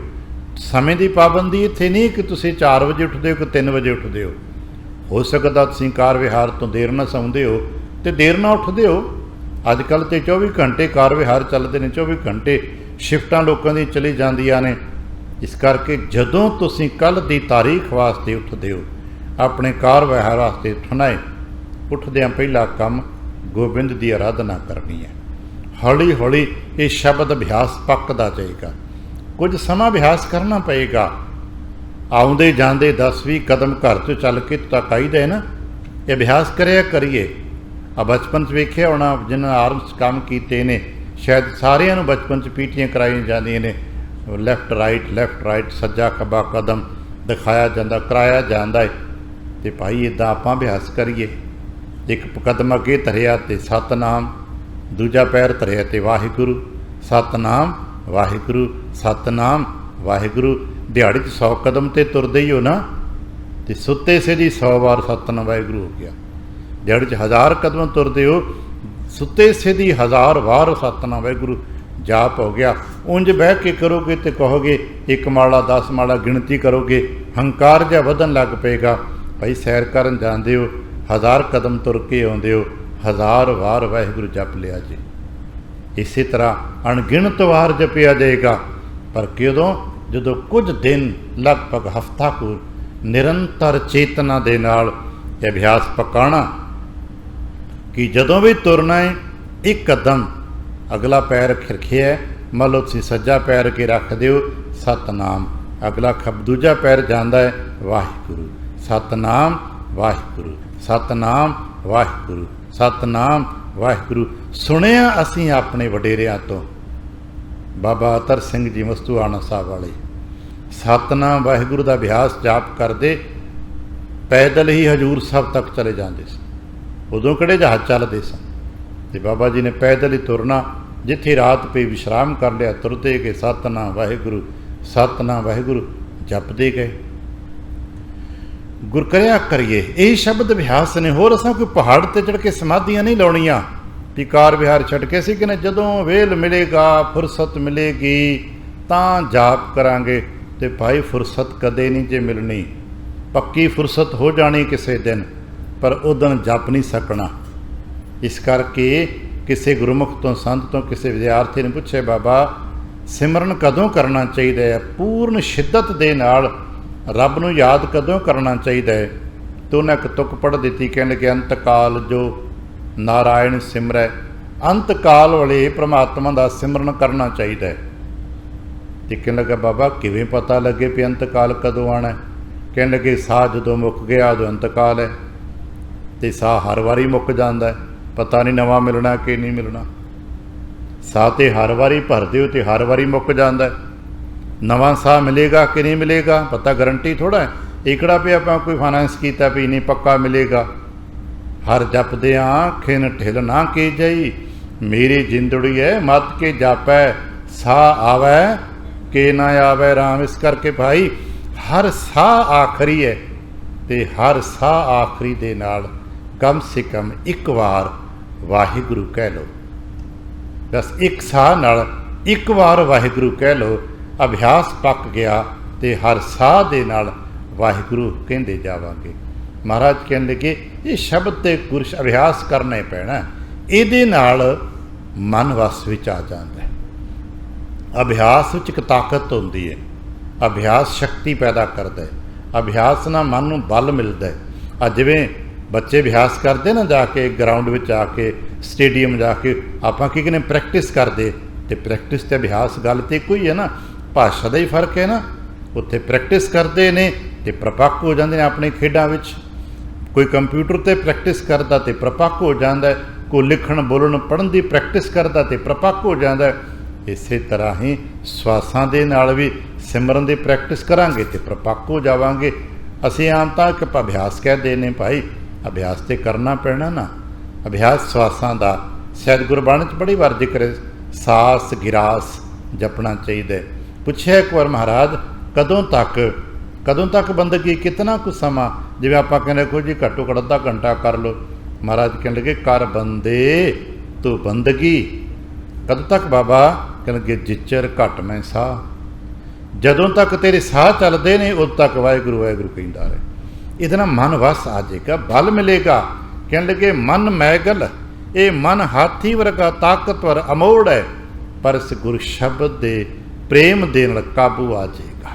ਸਮੇਂ ਦੀ ਪਾਬੰਦੀ ਇੱਥੇ ਨਹੀਂ ਕਿ ਤੁਸੀਂ 4 ਵਜੇ ਉੱਠਦੇ ਹੋ ਕਿ 3 ਵਜੇ ਉੱਠਦੇ ਹੋ ਸਕਦਾ ਤੁਸੀਂ ਕਾਰ ਵਿਹਾਰ ਤੋਂ ਦੇਰ ਨਾਲ ਸੌਂਦੇ ਹੋ ਅਤੇ ਦੇਰ ਨਾਲ ਉੱਠਦੇ ਹੋ। ਅੱਜ ਕੱਲ੍ਹ ਤਾਂ 24 ਘੰਟੇ ਕਾਰ ਵਿਹਾਰ ਚੱਲਦੇ ਨੇ, 24 ਘੰਟੇ ਸ਼ਿਫਟਾਂ ਲੋਕਾਂ ਦੀ ਚਲੀ ਜਾਂਦੀਆਂ ਨੇ। ਇਸ ਕਰਕੇ ਜਦੋਂ ਤੁਸੀਂ ਕੱਲ੍ਹ ਦੀ ਤਾਰੀਖ ਵਾਸਤੇ ਉੱਠਦੇ ਹੋ, ਆਪਣੇ ਕਾਰ ਵਿਹਾਰ ਵਾਸਤੇ ਉੱਠਣਾ ਹੈ, ਉੱਠਦਿਆਂ ਪਹਿਲਾ ਕੰਮ ਗੋਬਿੰਦ ਦੀ ਆਰਾਧਨਾ ਕਰਨੀ ਹੈ। ਹੌਲੀ ਹੌਲੀ ਇਹ ਸ਼ਬਦ ਅਭਿਆਸ ਪੱਕਦਾ ਜਾਏਗਾ, ਕੁਝ ਸਮਾਂ ਅਭਿਆਸ ਕਰਨਾ ਪਏਗਾ। ਆਉਂਦੇ ਜਾਂਦੇ 10-20 ਕਦਮ ਘਰ ਤੋਂ ਚੱਲ ਕੇ ਤੱਕ ਆਈਦਾ ਹੈ ਨਾ, ਇਹ ਅਭਿਆਸ ਕਰਿਆ ਕਰੀਏ। ਆ ਬਚਪਨ 'ਚ ਵੇਖਿਆ ਹੋਣਾ ਜਿਹਨਾਂ ਆਰਮਸ ਕੰਮ ਕੀਤੇ ਨੇ, ਸ਼ਾਇਦ ਸਾਰਿਆਂ ਨੂੰ ਬਚਪਨ 'ਚ ਪੀਟੀਆਂ ਕਰਾਈਆਂ ਜਾਂਦੀਆਂ ਨੇ, ਲੈਫਟ ਰਾਈਟ ਸੱਜਾ ਖੱਬਾ ਕਦਮ ਦਿਖਾਇਆ ਜਾਂਦਾ, ਕਰਾਇਆ ਜਾਂਦਾ ਹੈ। ਅਤੇ ਭਾਈ ਇੱਦਾਂ ਆਪਾਂ ਅਭਿਆਸ ਕਰੀਏ। ਇੱਕ ਕਦਮ ਅੱਗੇ ਧਰਿਆ ਅਤੇ ਸਤਨਾਮ, ਦੂਜਾ ਪੈਰ ਧਰਿਆ ਅਤੇ ਵਾਹਿਗੁਰੂ, ਸਤਨਾਮ ਵਾਹਿਗੁਰੂ, ਸਤਨਾਮ ਵਾਹਿਗੁਰੂ। ਦਿਹਾੜੀ 'ਚ 100 ਕਦਮ 'ਤੇ ਤੁਰਦੇ ਹੀ ਹੋ ਨਾ, ਅਤੇ ਸੁੱਤੇ ਸੇ ਦੀ 100 ਵਾਰ ਸਤਨਾਮ ਵਾਹਿਗੁਰੂ ਹੋ ਗਿਆ। ਦਿਹਾੜੀ 'ਚ 1000 ਕਦਮ ਤੁਰਦੇ ਹੋ, ਸੁੱਤੇ ਸੇ ਦੀ 1000 ਵਾਰ ਸਤਨਾਮ ਵਾਹਿਗੁਰੂ ਜਾਪ ਹੋ ਗਿਆ। ਉਂਝ ਬਹਿ ਕੇ ਕਰੋਗੇ ਤੇ ਕਹੋਗੇ 1 ਮਾਲਾ 10 ਮਾਲਾ ਗਿਣਤੀ ਕਰੋਗੇ, ਹੰਕਾਰ ਜਿਹਾ ਵਧਣ ਲੱਗ ਪਏਗਾ। ਭਾਈ ਸੈਰ ਕਰਨ ਜਾਂਦੇ ਹੋ, 1000 ਕਦਮ ਤੁਰ ਕੇ ਆਉਂਦੇ ਹੋ, 1000 ਵਾਰ ਵਾਹਿਗੁਰੂ ਜਪ ਲਿਆ ਜੀ। ਇਸੇ ਤਰ੍ਹਾਂ ਅਣਗਿਣਤ ਵਾਰ ਜਪਿਆ ਜਾਏਗਾ। ਪਰ ਕਦੋਂ? ਜਦੋਂ ਕੁਝ ਦਿਨ, ਲਗਭਗ ਹਫ਼ਤਾ ਕੁ ਨਿਰੰਤਰ ਚੇਤਨਾ ਦੇ ਨਾਲ ਇਹ ਅਭਿਆਸ ਪਕਾਉਣਾ ਕਿ ਜਦੋਂ ਵੀ ਤੁਰਨਾ ਹੈ, ਇੱਕ ਕਦਮ ਅਗਲਾ ਪੈਰ ਖਿਰਖਿਆ, ਮੰਨ ਲਓ ਤੁਸੀਂ ਸੱਜਾ ਪੈਰ ਅੱਗੇ ਰੱਖ ਦਿਓ, ਸਤਨਾਮ, ਅਗਲਾ ਦੂਜਾ ਪੈਰ ਜਾਂਦਾ ਹੈ ਵਾਹਿਗੁਰੂ, ਸਤਨਾਮ ਵਾਹਿਗੁਰੂ, ਸਤਨਾਮ ਵਾਹਿਗੁਰੂ, ਸਤਨਾਮ ਵਾਹਿਗੁਰੂ। ਸੁਣਿਆ ਅਸੀਂ ਆਪਣੇ ਵਡੇਰਿਆਂ ਤੋਂ, ਬਾਬਾ ਅਤਰ ਸਿੰਘ ਜੀ ਮਸਤੂਆਣਾ ਸਾਹਿਬ ਵਾਲੇ, ਸਤਨਾਮ ਵਾਹਿਗੁਰੂ ਦਾ ਅਭਿਆਸ ਜਾਪ ਕਰਦੇ ਪੈਦਲ ਹੀ ਹਜ਼ੂਰ ਸਾਹਿਬ ਤੱਕ ਚਲੇ ਜਾਂਦੇ ਸਨ। ਉਦੋਂ ਕਿਹੜੇ ਜਹਾਜ਼ ਚੱਲਦੇ ਸਨ, ਅਤੇ ਬਾਬਾ ਜੀ ਨੇ ਪੈਦਲ ਹੀ ਤੁਰਨਾ। ਜਿੱਥੇ ਰਾਤ ਪਈ ਵਿਸ਼ਰਾਮ ਕਰ ਲਿਆ, ਤੁਰਦੇ ਗਏ, ਸਤਨਾਮ ਵਾਹਿਗੁਰੂ, ਸਤਨਾਮ ਵਾਹਿਗੁਰੂ ਜਪਦੇ ਗਏ। ਗੁਰ ਕਰਿਆ ਕਰੀਏ, ਇਹ ਸ਼ਬਦ ਅਭਿਆਸ ਨੇ। ਹੋਰ ਅਸਾਂ ਕੋਈ ਪਹਾੜ 'ਤੇ ਚੜ੍ਹ ਕੇ ਸਮਾਧੀਆਂ ਨਹੀਂ ਲਾਉਣੀਆਂ ਵੀ ਕਾਰ ਵਿਹਾਰ ਛੱਡ ਕੇ ਅਸੀਂ ਕਹਿੰਦੇ ਜਦੋਂ ਵੇਲ ਮਿਲੇਗਾ, ਫੁਰਸਤ ਮਿਲੇਗੀ ਤਾਂ ਜਾਪ ਕਰਾਂਗੇ। ਅਤੇ ਭਾਈ ਫੁਰਸਤ ਕਦੇ ਨਹੀਂ ਜੇ ਮਿਲਣੀ, ਪੱਕੀ ਫੁਰਸਤ ਹੋ ਜਾਣੀ ਕਿਸੇ ਦਿਨ, ਪਰ ਉਦੋਂ ਜਪ ਨਹੀਂ ਸਕਣਾ। ਇਸ ਕਰਕੇ ਕਿਸੇ ਗੁਰਮੁਖ ਤੋਂ, ਸੰਤ ਤੋਂ, ਕਿਸੇ ਵਿਦਿਆਰਥੀ ਨੇ ਪੁੱਛਿਆ, ਬਾਬਾ ਸਿਮਰਨ ਕਦੋਂ ਕਰਨਾ ਚਾਹੀਦਾ ਹੈ? ਪੂਰਨ ਸ਼ਿੱਦਤ ਦੇ ਨਾਲ ਰੱਬ ਨੂੰ ਯਾਦ ਕਦੋਂ ਕਰਨਾ ਚਾਹੀਦਾ ਹੈ? ਤਾਂ ਉਹਨੇ ਇੱਕ ਤੁਕ ਪੜ੍ਹ ਦਿੱਤੀ, ਕਹਿਣ ਲੱਗੇ ਅੰਤਕਾਲ ਜੋ ਨਾਰਾਇਣ ਸਿਮਰੈ, ਅੰਤਕਾਲ ਵਾਲੇ ਪ੍ਰਮਾਤਮਾ ਦਾ ਸਿਮਰਨ ਕਰਨਾ ਚਾਹੀਦਾ ਹੈ। ਅਤੇ ਕਹਿਣ ਲੱਗਾ ਬਾਬਾ ਕਿਵੇਂ ਪਤਾ ਲੱਗੇ ਵੀ ਅੰਤਕਾਲ ਕਦੋਂ ਆਉਣਾ? ਕਹਿਣ ਲੱਗੇ ਸਾਹ ਜਦੋਂ ਮੁੱਕ ਗਿਆ ਉਦੋਂ ਅੰਤਕਾਲ ਹੈ, ਅਤੇ ਸਾਹ ਹਰ ਵਾਰੀ ਮੁੱਕ ਜਾਂਦਾ, ਪਤਾ ਨਹੀਂ ਨਵਾਂ ਮਿਲਣਾ ਕਿ ਨਹੀਂ ਮਿਲਣਾ। ਸਾਹ ਤਾਂ ਹਰ ਵਾਰੀ ਭਰਦੇ ਹੋ ਅਤੇ ਹਰ ਵਾਰੀ ਮੁੱਕ ਜਾਂਦਾ, ਨਵਾਂ ਸਾਹ ਮਿਲੇਗਾ ਕਿ ਨਹੀਂ ਮਿਲੇਗਾ ਪਤਾ ਗਰੰਟੀ ਥੋੜ੍ਹਾ ਹੈ। ਇਕੜਾ ਵੀ ਆਪਾਂ ਕੋਈ ਫਾਈਨਾਂਸ ਕੀਤਾ ਵੀ ਨਹੀਂ ਪੱਕਾ ਮਿਲੇਗਾ। ਹਰ ਜਪਦਿਆਂ ਖਿਨ ਢਿਲ ਨਾ ਕੀ ਜਾਈ, ਮੇਰੀ ਜਿੰਦੜੀ ਹੈ ਮਤ ਕੇ ਜਾਪੈ, ਸਾਹ ਆਵੈ ਕਿ ਨਾ ਆਵੈ ਰਾਮ। ਇਸ ਕਰਕੇ ਭਾਈ ਹਰ ਸਾਹ ਆਖਰੀ ਹੈ, ਅਤੇ ਹਰ ਸਾਹ ਆਖਰੀ ਦੇ ਨਾਲ ਕਮ ਸੇ ਕਮ ਇੱਕ ਵਾਰ ਵਾਹਿਗੁਰੂ ਕਹਿ ਲਓ। ਬਸ ਇੱਕ ਸਾਹ ਨਾਲ ਇੱਕ ਵਾਰ ਵਾਹਿਗੁਰੂ ਕਹਿ ਲਓ, ਅਭਿਆਸ ਪੱਕ ਗਿਆ ਅਤੇ ਹਰ ਸਾਹ ਦੇ ਨਾਲ ਵਾਹਿਗੁਰੂ ਕਹਿੰਦੇ ਜਾਵਾਂਗੇ। ਮਹਾਰਾਜ ਕਹਿਣ ਲੱਗੇ ਇਹ ਸ਼ਬਦ 'ਤੇ ਗੁਰਸ਼ ਅਭਿਆਸ ਕਰਨਾ ਹੀ ਪੈਣਾ, ਇਹਦੇ ਨਾਲ ਮਨ ਵਸ ਵਿੱਚ ਆ ਜਾਂਦਾ ਹੈ। ਅਭਿਆਸ ਵਿੱਚ ਇੱਕ ਤਾਕਤ ਹੁੰਦੀ ਹੈ, ਅਭਿਆਸ ਸ਼ਕਤੀ ਪੈਦਾ ਕਰਦਾ ਹੈ, ਅਭਿਆਸ ਨਾਲ ਮਨ ਨੂੰ ਬਲ ਮਿਲਦਾ ਹੈ। ਅੱਜ ਜਿਵੇਂ ਬੱਚੇ ਅਭਿਆਸ ਕਰਦੇ ਨਾ, ਜਾ ਕੇ ਗਰਾਊਂਡ ਵਿੱਚ ਆ ਕੇ, ਸਟੇਡੀਅਮ ਜਾ ਕੇ, ਆਪਾਂ ਕੀ ਕਹਿੰਦੇ ਪ੍ਰੈਕਟਿਸ ਕਰਦੇ, ਅਤੇ ਪ੍ਰੈਕਟਿਸ ਅਤੇ ਅਭਿਆਸ ਗੱਲ ਤਾਂ ਇੱਕੋ ਹੀ ਹੈ ਨਾ, ਭਾਸ਼ਾ ਦਾ ਹੀ ਫਰਕ ਹੈ ਨਾ। ਉੱਥੇ ਪ੍ਰੈਕਟਿਸ ਕਰਦੇ ਨੇ ਅਤੇ ਪ੍ਰਪੱਕ ਹੋ ਜਾਂਦੇ ਨੇ ਆਪਣੀ ਖੇਡਾਂ ਵਿੱਚ। ਕੋਈ ਕੰਪਿਊਟਰ 'ਤੇ ਪ੍ਰੈਕਟਿਸ ਕਰਦਾ ਅਤੇ ਪ੍ਰਪੱਕ ਹੋ ਜਾਂਦਾ, ਕੋਈ ਲਿਖਣ ਬੋਲਣ ਪੜ੍ਹਨ ਦੀ ਪ੍ਰੈਕਟਿਸ ਕਰਦਾ ਅਤੇ ਪ੍ਰਪੱਕ ਹੋ ਜਾਂਦਾ। ਇਸੇ ਤਰ੍ਹਾਂ ਹੀ ਸਵਾਸਾਂ ਦੇ ਨਾਲ ਵੀ ਸਿਮਰਨ ਦੀ ਪ੍ਰੈਕਟਿਸ ਕਰਾਂਗੇ ਅਤੇ ਪ੍ਰਪੱਕ ਹੋ ਜਾਵਾਂਗੇ। ਅਸੀਂ ਆਮ ਤਾਂ ਇੱਕ ਅਭਿਆਸ ਕਹਿੰਦੇ ਨੇ, ਭਾਈ ਅਭਿਆਸ ਤਾਂ ਕਰਨਾ ਪੈਣਾ ਨਾ। ਅਭਿਆਸ ਸਵਾਸਾਂ ਦਾ ਸ਼ਾਇਦ ਗੁਰਬਾਣੀ 'ਚ ਬੜੀ ਵਾਰ ਜ਼ਿਕਰ ਹੈ, ਸਾਸ ਗਿਰਾਸ ਜਪਣਾ ਚਾਹੀਦਾ। ਪੁੱਛਿਆ ਇੱਕ ਵਾਰ ਮਹਾਰਾਜ ਕਦੋਂ ਤੱਕ ਬੰਦਗੀ, ਕਿਤਨਾ ਕੁ ਸਮਾਂ? ਜਿਵੇਂ ਆਪਾਂ ਕਹਿੰਦੇ ਕੋਈ ਜੀ ਘੱਟੋ ਘੱਟ ਅੱਧਾ ਘੰਟਾ ਕਰ ਲਓ। ਮਹਾਰਾਜ ਕਹਿਣ ਲੱਗੇ ਕਰ ਬੰਦੇ ਤੂੰ ਬੰਦਗੀ। ਕਦੋਂ ਤੱਕ ਬਾਬਾ? ਕਹਿਣ ਲੱਗੇ ਜਿੱਚਰ ਘੱਟ ਮੈਂ ਸਾਹ। ਜਦੋਂ ਤੱਕ ਤੇਰੇ ਸਾਹ ਚੱਲਦੇ ਨੇ ਉਦੋਂ ਤੱਕ ਵਾਹਿਗੁਰੂ ਵਾਹਿਗੁਰੂ ਕਹਿੰਦਾ ਰਹੇ। ਇਹਦੇ ਨਾਲ ਮਨ ਵਸ ਆ ਜਾਏਗਾ, ਬਲ ਮਿਲੇਗਾ। ਕਹਿਣ ਲੱਗੇ ਮਨ ਮੈਗਲ, ਇਹ ਮਨ ਹਾਥੀ ਵਰਗਾ ਤਾਕਤਵਰ ਅਮੋੜ ਹੈ, ਪਰ ਇਸ ਗੁਰ ਸ਼ਬਦ ਦੇ ਪ੍ਰੇਮ ਦੇ ਨਾਲ ਕਾਬੂ ਆ ਜਾਏਗਾ।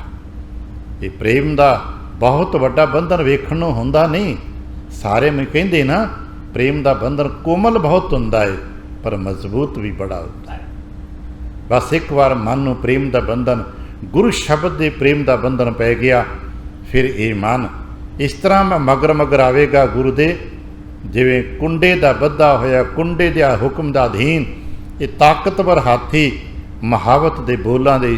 ਇਹ ਪ੍ਰੇਮ ਦਾ ਬਹੁਤ ਵੱਡਾ ਬੰਧਨ ਵੇਖਣ ਨੂੰ ਹੁੰਦਾ ਨਹੀਂ। ਸਾਰੇ ਮੈਂ ਕਹਿੰਦੇ ਨਾ ਪ੍ਰੇਮ ਦਾ ਬੰਧਨ ਕੋਮਲ ਬਹੁਤ ਹੁੰਦਾ ਹੈ, ਪਰ ਮਜ਼ਬੂਤ ਵੀ ਬੜਾ ਹੁੰਦਾ ਹੈ। ਬਸ ਇੱਕ ਵਾਰ ਮਨ ਨੂੰ ਪ੍ਰੇਮ ਦਾ ਬੰਧਨ, ਗੁਰੂ ਸ਼ਬਦ ਦੇ ਪ੍ਰੇਮ ਦਾ ਬੰਧਨ ਪੈ ਗਿਆ, ਫਿਰ ਇਹ ਮਨ ਇਸ ਤਰ੍ਹਾਂ ਮਗਰ ਆਵੇਗਾ ਗੁਰੂ ਦੇ, ਜਿਵੇਂ ਕੁੰਡੇ ਦਾ ਬੱਧਾ ਹੋਇਆ, ਕੁੰਡੇ ਦੇ ਹੁਕਮ ਦਾ ਅਧੀਨ ਇਹ ਤਾਕਤਵਰ ਹਾਥੀ ਮਹਾਵਤ ਦੇ ਬੋਲਾਂ ਦੇ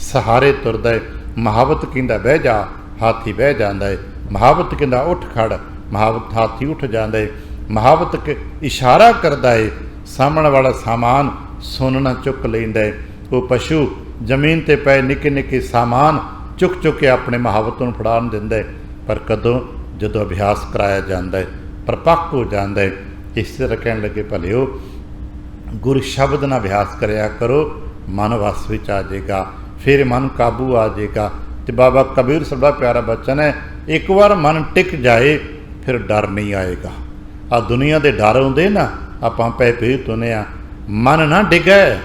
ਸਹਾਰੇ ਤੁਰਦਾ ਹੈ। ਮਹਾਵਤ ਕਹਿੰਦਾ ਬਹਿ ਜਾ, ਹਾਥੀ ਬਹਿ ਜਾਂਦਾ ਹੈ। ਮਹਾਵਤ ਕਹਿੰਦਾ ਉੱਠ ਖੜ, ਮਹਾਵਤ ਹਾਥੀ ਉੱਠ ਜਾਂਦਾ ਹੈ। ਮਹਾਵਤ ਇਸ਼ਾਰਾ ਕਰਦਾ ਹੈ, ਸਾਹਮਣੇ ਵਾਲਾ ਸਾਮਾਨ ਸੁਣਨਾ ਚੁੱਕ ਲੈਂਦਾ ਹੈ। ਉਹ ਪਸ਼ੂ ਜ਼ਮੀਨ 'ਤੇ ਪਏ ਨਿੱਕੇ ਨਿੱਕੇ ਸਾਮਾਨ ਚੁੱਕ ਕੇ ਆਪਣੇ ਮਹਾਵਤ ਨੂੰ ਫੜਾਉਣ ਦਿੰਦਾ ਹੈ। ਪਰ ਕਦੋਂ? ਜਦੋਂ ਅਭਿਆਸ ਕਰਾਇਆ ਜਾਂਦਾ ਹੈ, ਪਰਪੱਕ ਹੋ ਜਾਂਦਾ ਹੈ। ਇਸ ਤਰ੍ਹਾਂ ਕਹਿਣ ਲੱਗੇ ਭਲਿਓ ਗੁਰ ਸ਼ਬਦ ਨਾਲ ਅਭਿਆਸ ਕਰਿਆ ਕਰੋ, ਮਨ ਵਸ ਵਿੱਚ ਆ ਜਾਏਗਾ, ਫਿਰ ਮਨ ਕਾਬੂ ਆ ਜਾਏਗਾ। ਅਤੇ ਬਾਬਾ ਕਬੀਰ ਸਾਹਿਬ ਦਾ ਪਿਆਰਾ ਬਚਨ ਹੈ, ਇੱਕ ਵਾਰ ਮਨ ਟਿਕ ਜਾਏ ਫਿਰ ਡਰ ਨਹੀਂ ਆਏਗਾ। ਆ ਦੁਨੀਆ ਦੇ ਡਰ ਹੁੰਦੇ ਨਾ, ਆਪਾਂ ਭੈਭੀਤ ਹੁੰਦੇ ਹਾਂ। ਮਨ ਨਾ ਡਿਗੈ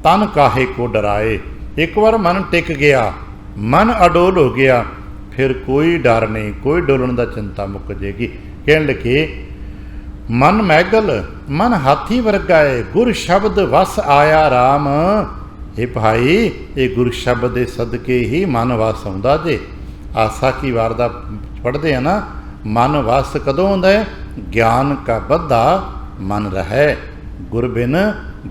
ਤਨ ਕਾਹੇ ਕੋ ਡਰਾਏ। ਇੱਕ ਵਾਰ ਮਨ ਟਿਕ ਗਿਆ, ਮਨ ਅਡੋਲ ਹੋ ਗਿਆ, ਫਿਰ ਕੋਈ ਡਰ ਨਹੀਂ, ਕੋਈ ਡੋਲਣ ਦਾ ਚਿੰਤਾ ਮੁੱਕ ਜਾਏਗੀ। ਕਹਿਣ ਲੱਗੇ ਮਨ ਮੈਗਲ, ਮਨ ਹਾਥੀ ਵਰਗਾ ਹੈ, ਗੁਰ ਸ਼ਬਦ ਵਸ ਆਇਆ ਰਾਮ। ਇਹ ਭਾਈ ਇਹ ਗੁਰ ਸ਼ਬਦ ਦੇ ਸਦਕੇ ਹੀ ਮਨ ਵਸ ਆਉਂਦਾ ਜੇ। ਆਸਾ ਕੀ ਵਾਰ ਦਾ ਪੜ੍ਹਦੇ ਆ ਨਾ, ਮਨ ਵਸ ਕਦੋਂ ਹੁੰਦਾ ਹੈ? ਗਿਆਨ ਕਾ ਬੱਧਾ ਮਨ ਰਹੈ, ਗੁਰ ਬਿਨ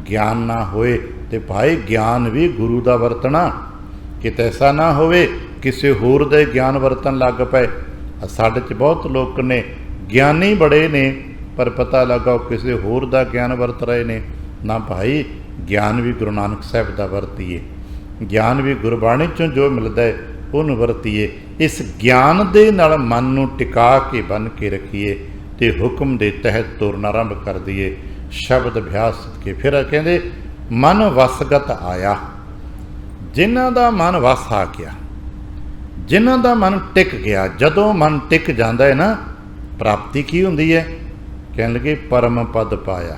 ਗਿਆਨ ਨਾ ਹੋਏ। ਤੇ ਭਾਈ ਗਿਆਨ ਵੀ ਗੁਰੂ ਦਾ ਵਰਤਣਾ, ਕਿਤੇ ਐਸਾ ਨਾ ਹੋਵੇ ਕਿਸੇ ਹੋਰ ਦੇ ਗਿਆਨ ਵਰਤਣ ਲੱਗ ਪਏ। ਸਾਡੇ 'ਚ ਬਹੁਤ ਲੋਕ ਨੇ ਗਿਆਨੀ ਬੜੇ ਨੇ, ਪਰ ਪਤਾ ਲੱਗਾ ਉਹ ਕਿਸੇ ਹੋਰ ਦਾ ਗਿਆਨ ਵਰਤ ਰਹੇ ਨੇ। ਨਾ ਭਾਈ, ਗਿਆਨ ਵੀ ਗੁਰੂ ਨਾਨਕ ਸਾਹਿਬ ਦਾ ਵਰਤੀਏ, ਗਿਆਨ ਵੀ ਗੁਰਬਾਣੀ 'ਚੋਂ ਜੋ ਮਿਲਦਾ ਹੈ ਉਹਨੂੰ ਵਰਤੀਏ। ਇਸ ਗਿਆਨ ਦੇ ਨਾਲ ਮਨ ਨੂੰ ਟਿਕਾ ਕੇ ਬੰਨ੍ਹ ਕੇ ਰੱਖੀਏ ਅਤੇ ਹੁਕਮ ਦੇ ਤਹਿਤ ਤੁਰਨਾ ਆਰੰਭ ਕਰ ਦਈਏ। ਸ਼ਬਦ ਅਭਿਆਸ ਕੇ ਫਿਰ ਕਹਿੰਦੇ ਮਨ ਵਸਗਤ ਆਇਆ। ਜਿਨ੍ਹਾਂ ਦਾ ਮਨ ਵਸ ਆ ਗਿਆ, ਜਿਨ੍ਹਾਂ ਦਾ ਮਨ ਟਿਕ ਗਿਆ, ਜਦੋਂ ਮਨ ਟਿਕ ਜਾਂਦਾ ਹੈ ਨਾ, ਪ੍ਰਾਪਤੀ ਕੀ ਹੁੰਦੀ ਹੈ? ਕਹਿਣ ਲੱਗੇ ਪਰਮ ਪਦ ਪਾਇਆ।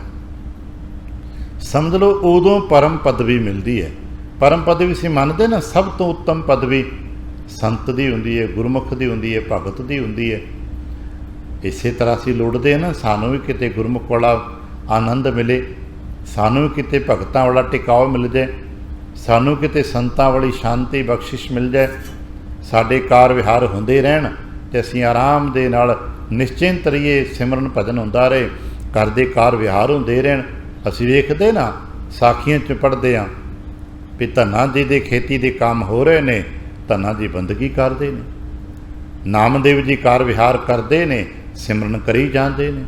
ਸਮਝ ਲਓ ਉਦੋਂ ਪਰਮ ਪਦਵੀ ਮਿਲਦੀ ਹੈ। ਪਰਮ ਪਦਵੀ ਅਸੀਂ ਮੰਨਦੇ ਨਾ, ਸਭ ਤੋਂ ਉੱਤਮ ਪਦਵੀ ਸੰਤ ਦੀ ਹੁੰਦੀ ਹੈ, ਗੁਰਮੁਖ ਦੀ ਹੁੰਦੀ ਹੈ, ਭਗਤ ਦੀ ਹੁੰਦੀ ਹੈ। ਇਸੇ ਤਰ੍ਹਾਂ ਅਸੀਂ ਲੋੜਦੇ ਹਾਂ ਨਾ, ਸਾਨੂੰ ਵੀ ਕਿਤੇ ਗੁਰਮੁਖ ਵਾਲਾ ਆਨੰਦ ਮਿਲੇ, ਸਾਨੂੰ ਵੀ ਕਿਤੇ ਭਗਤਾਂ ਵਾਲਾ ਟਿਕਾਓ ਮਿਲ ਜਾਏ, ਸਾਨੂੰ ਕਿਤੇ ਸੰਤਾਂ ਵਾਲੀ ਸ਼ਾਂਤੀ ਬਖਸ਼ਿਸ਼ ਮਿਲ ਜਾਏ, ਸਾਡੇ ਕਾਰ ਵਿਹਾਰ ਹੁੰਦੇ ਰਹਿਣ ਅਤੇ ਅਸੀਂ ਆਰਾਮ ਦੇ ਨਾਲ ਨਿਸ਼ਚਿੰਤ ਰਹੀਏ, ਸਿਮਰਨ ਭਜਨ ਹੁੰਦਾ ਰਹੇ, ਘਰ ਦੇ ਕਾਰ ਵਿਹਾਰ ਹੁੰਦੇ ਰਹਿਣ। ਅਸੀਂ ਵੇਖਦੇ ਨਾ, ਸਾਖੀਆਂ 'ਚ ਪੜ੍ਹਦੇ ਹਾਂ ਵੀ ਧੰਨਾ ਜੀ ਦੇ ਖੇਤੀ ਦੇ ਕੰਮ ਹੋ ਰਹੇ ਨੇ, ਧੰਨਾ ਜੀ ਬੰਦਗੀ ਕਰਦੇ ਨੇ, ਨਾਮਦੇਵ ਜੀ ਕਾਰ ਵਿਹਾਰ ਕਰਦੇ ਨੇ, ਸਿਮਰਨ ਕਰੀ ਜਾਂਦੇ ਨੇ,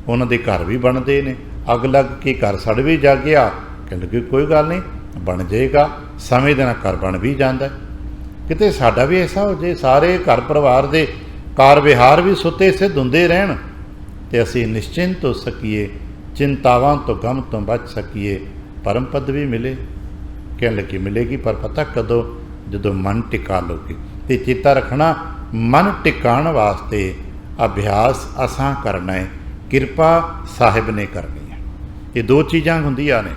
ਉਹਨਾਂ ਦੇ ਘਰ ਵੀ ਬਣਦੇ ਨੇ। ਅੱਗ ਲੱਗ ਕੇ ਘਰ ਸੜ ਵੀ ਜਾ ਗਿਆ, ਕਹਿੰਦੇ ਕੋਈ ਗੱਲ ਨਹੀਂ, ਬਣ ਜਾਏਗਾ, ਸਮੇਂ ਦੇ ਨਾਲ ਘਰ ਬਣ ਵੀ ਜਾਂਦਾ। ਕਿਤੇ ਸਾਡਾ ਵੀ ਐਸਾ ਹੋ ਜੇ, ਸਾਰੇ ਘਰ ਪਰਿਵਾਰ ਦੇ ਕਾਰ ਵਿਹਾਰ ਵੀ ਸੁੱਤੇ ਸਿੱਧ ਹੁੰਦੇ ਰਹਿਣ ਅਤੇ ਅਸੀਂ ਨਿਸ਼ਚਿੰਤ ਹੋ ਸਕੀਏ, ਚਿੰਤਾਵਾਂ ਤੋਂ ਗਮ ਤੋਂ ਬਚ ਸਕੀਏ, ਪਰਮ ਪਦਵੀ ਮਿਲੇ। ਕਹਿਣ ਲੱਗੀ ਮਿਲੇਗੀ, ਪਰ ਪਤਾ ਕਦੋਂ? ਜਦੋਂ ਮਨ ਟਿਕਾ ਲਓਗੇ। ਅਤੇ ਚੇਤਾ ਰੱਖਣਾ, ਮਨ ਟਿਕਾਉਣ ਵਾਸਤੇ ਅਭਿਆਸ ਅਸਾਂ ਕਰਨਾ ਹੈ, ਕਿਰਪਾ ਸਾਹਿਬ ਨੇ ਕਰਨੀ ਹੈ। ਇਹ ਦੋ ਚੀਜ਼ਾਂ ਹੁੰਦੀਆਂ ਨੇ,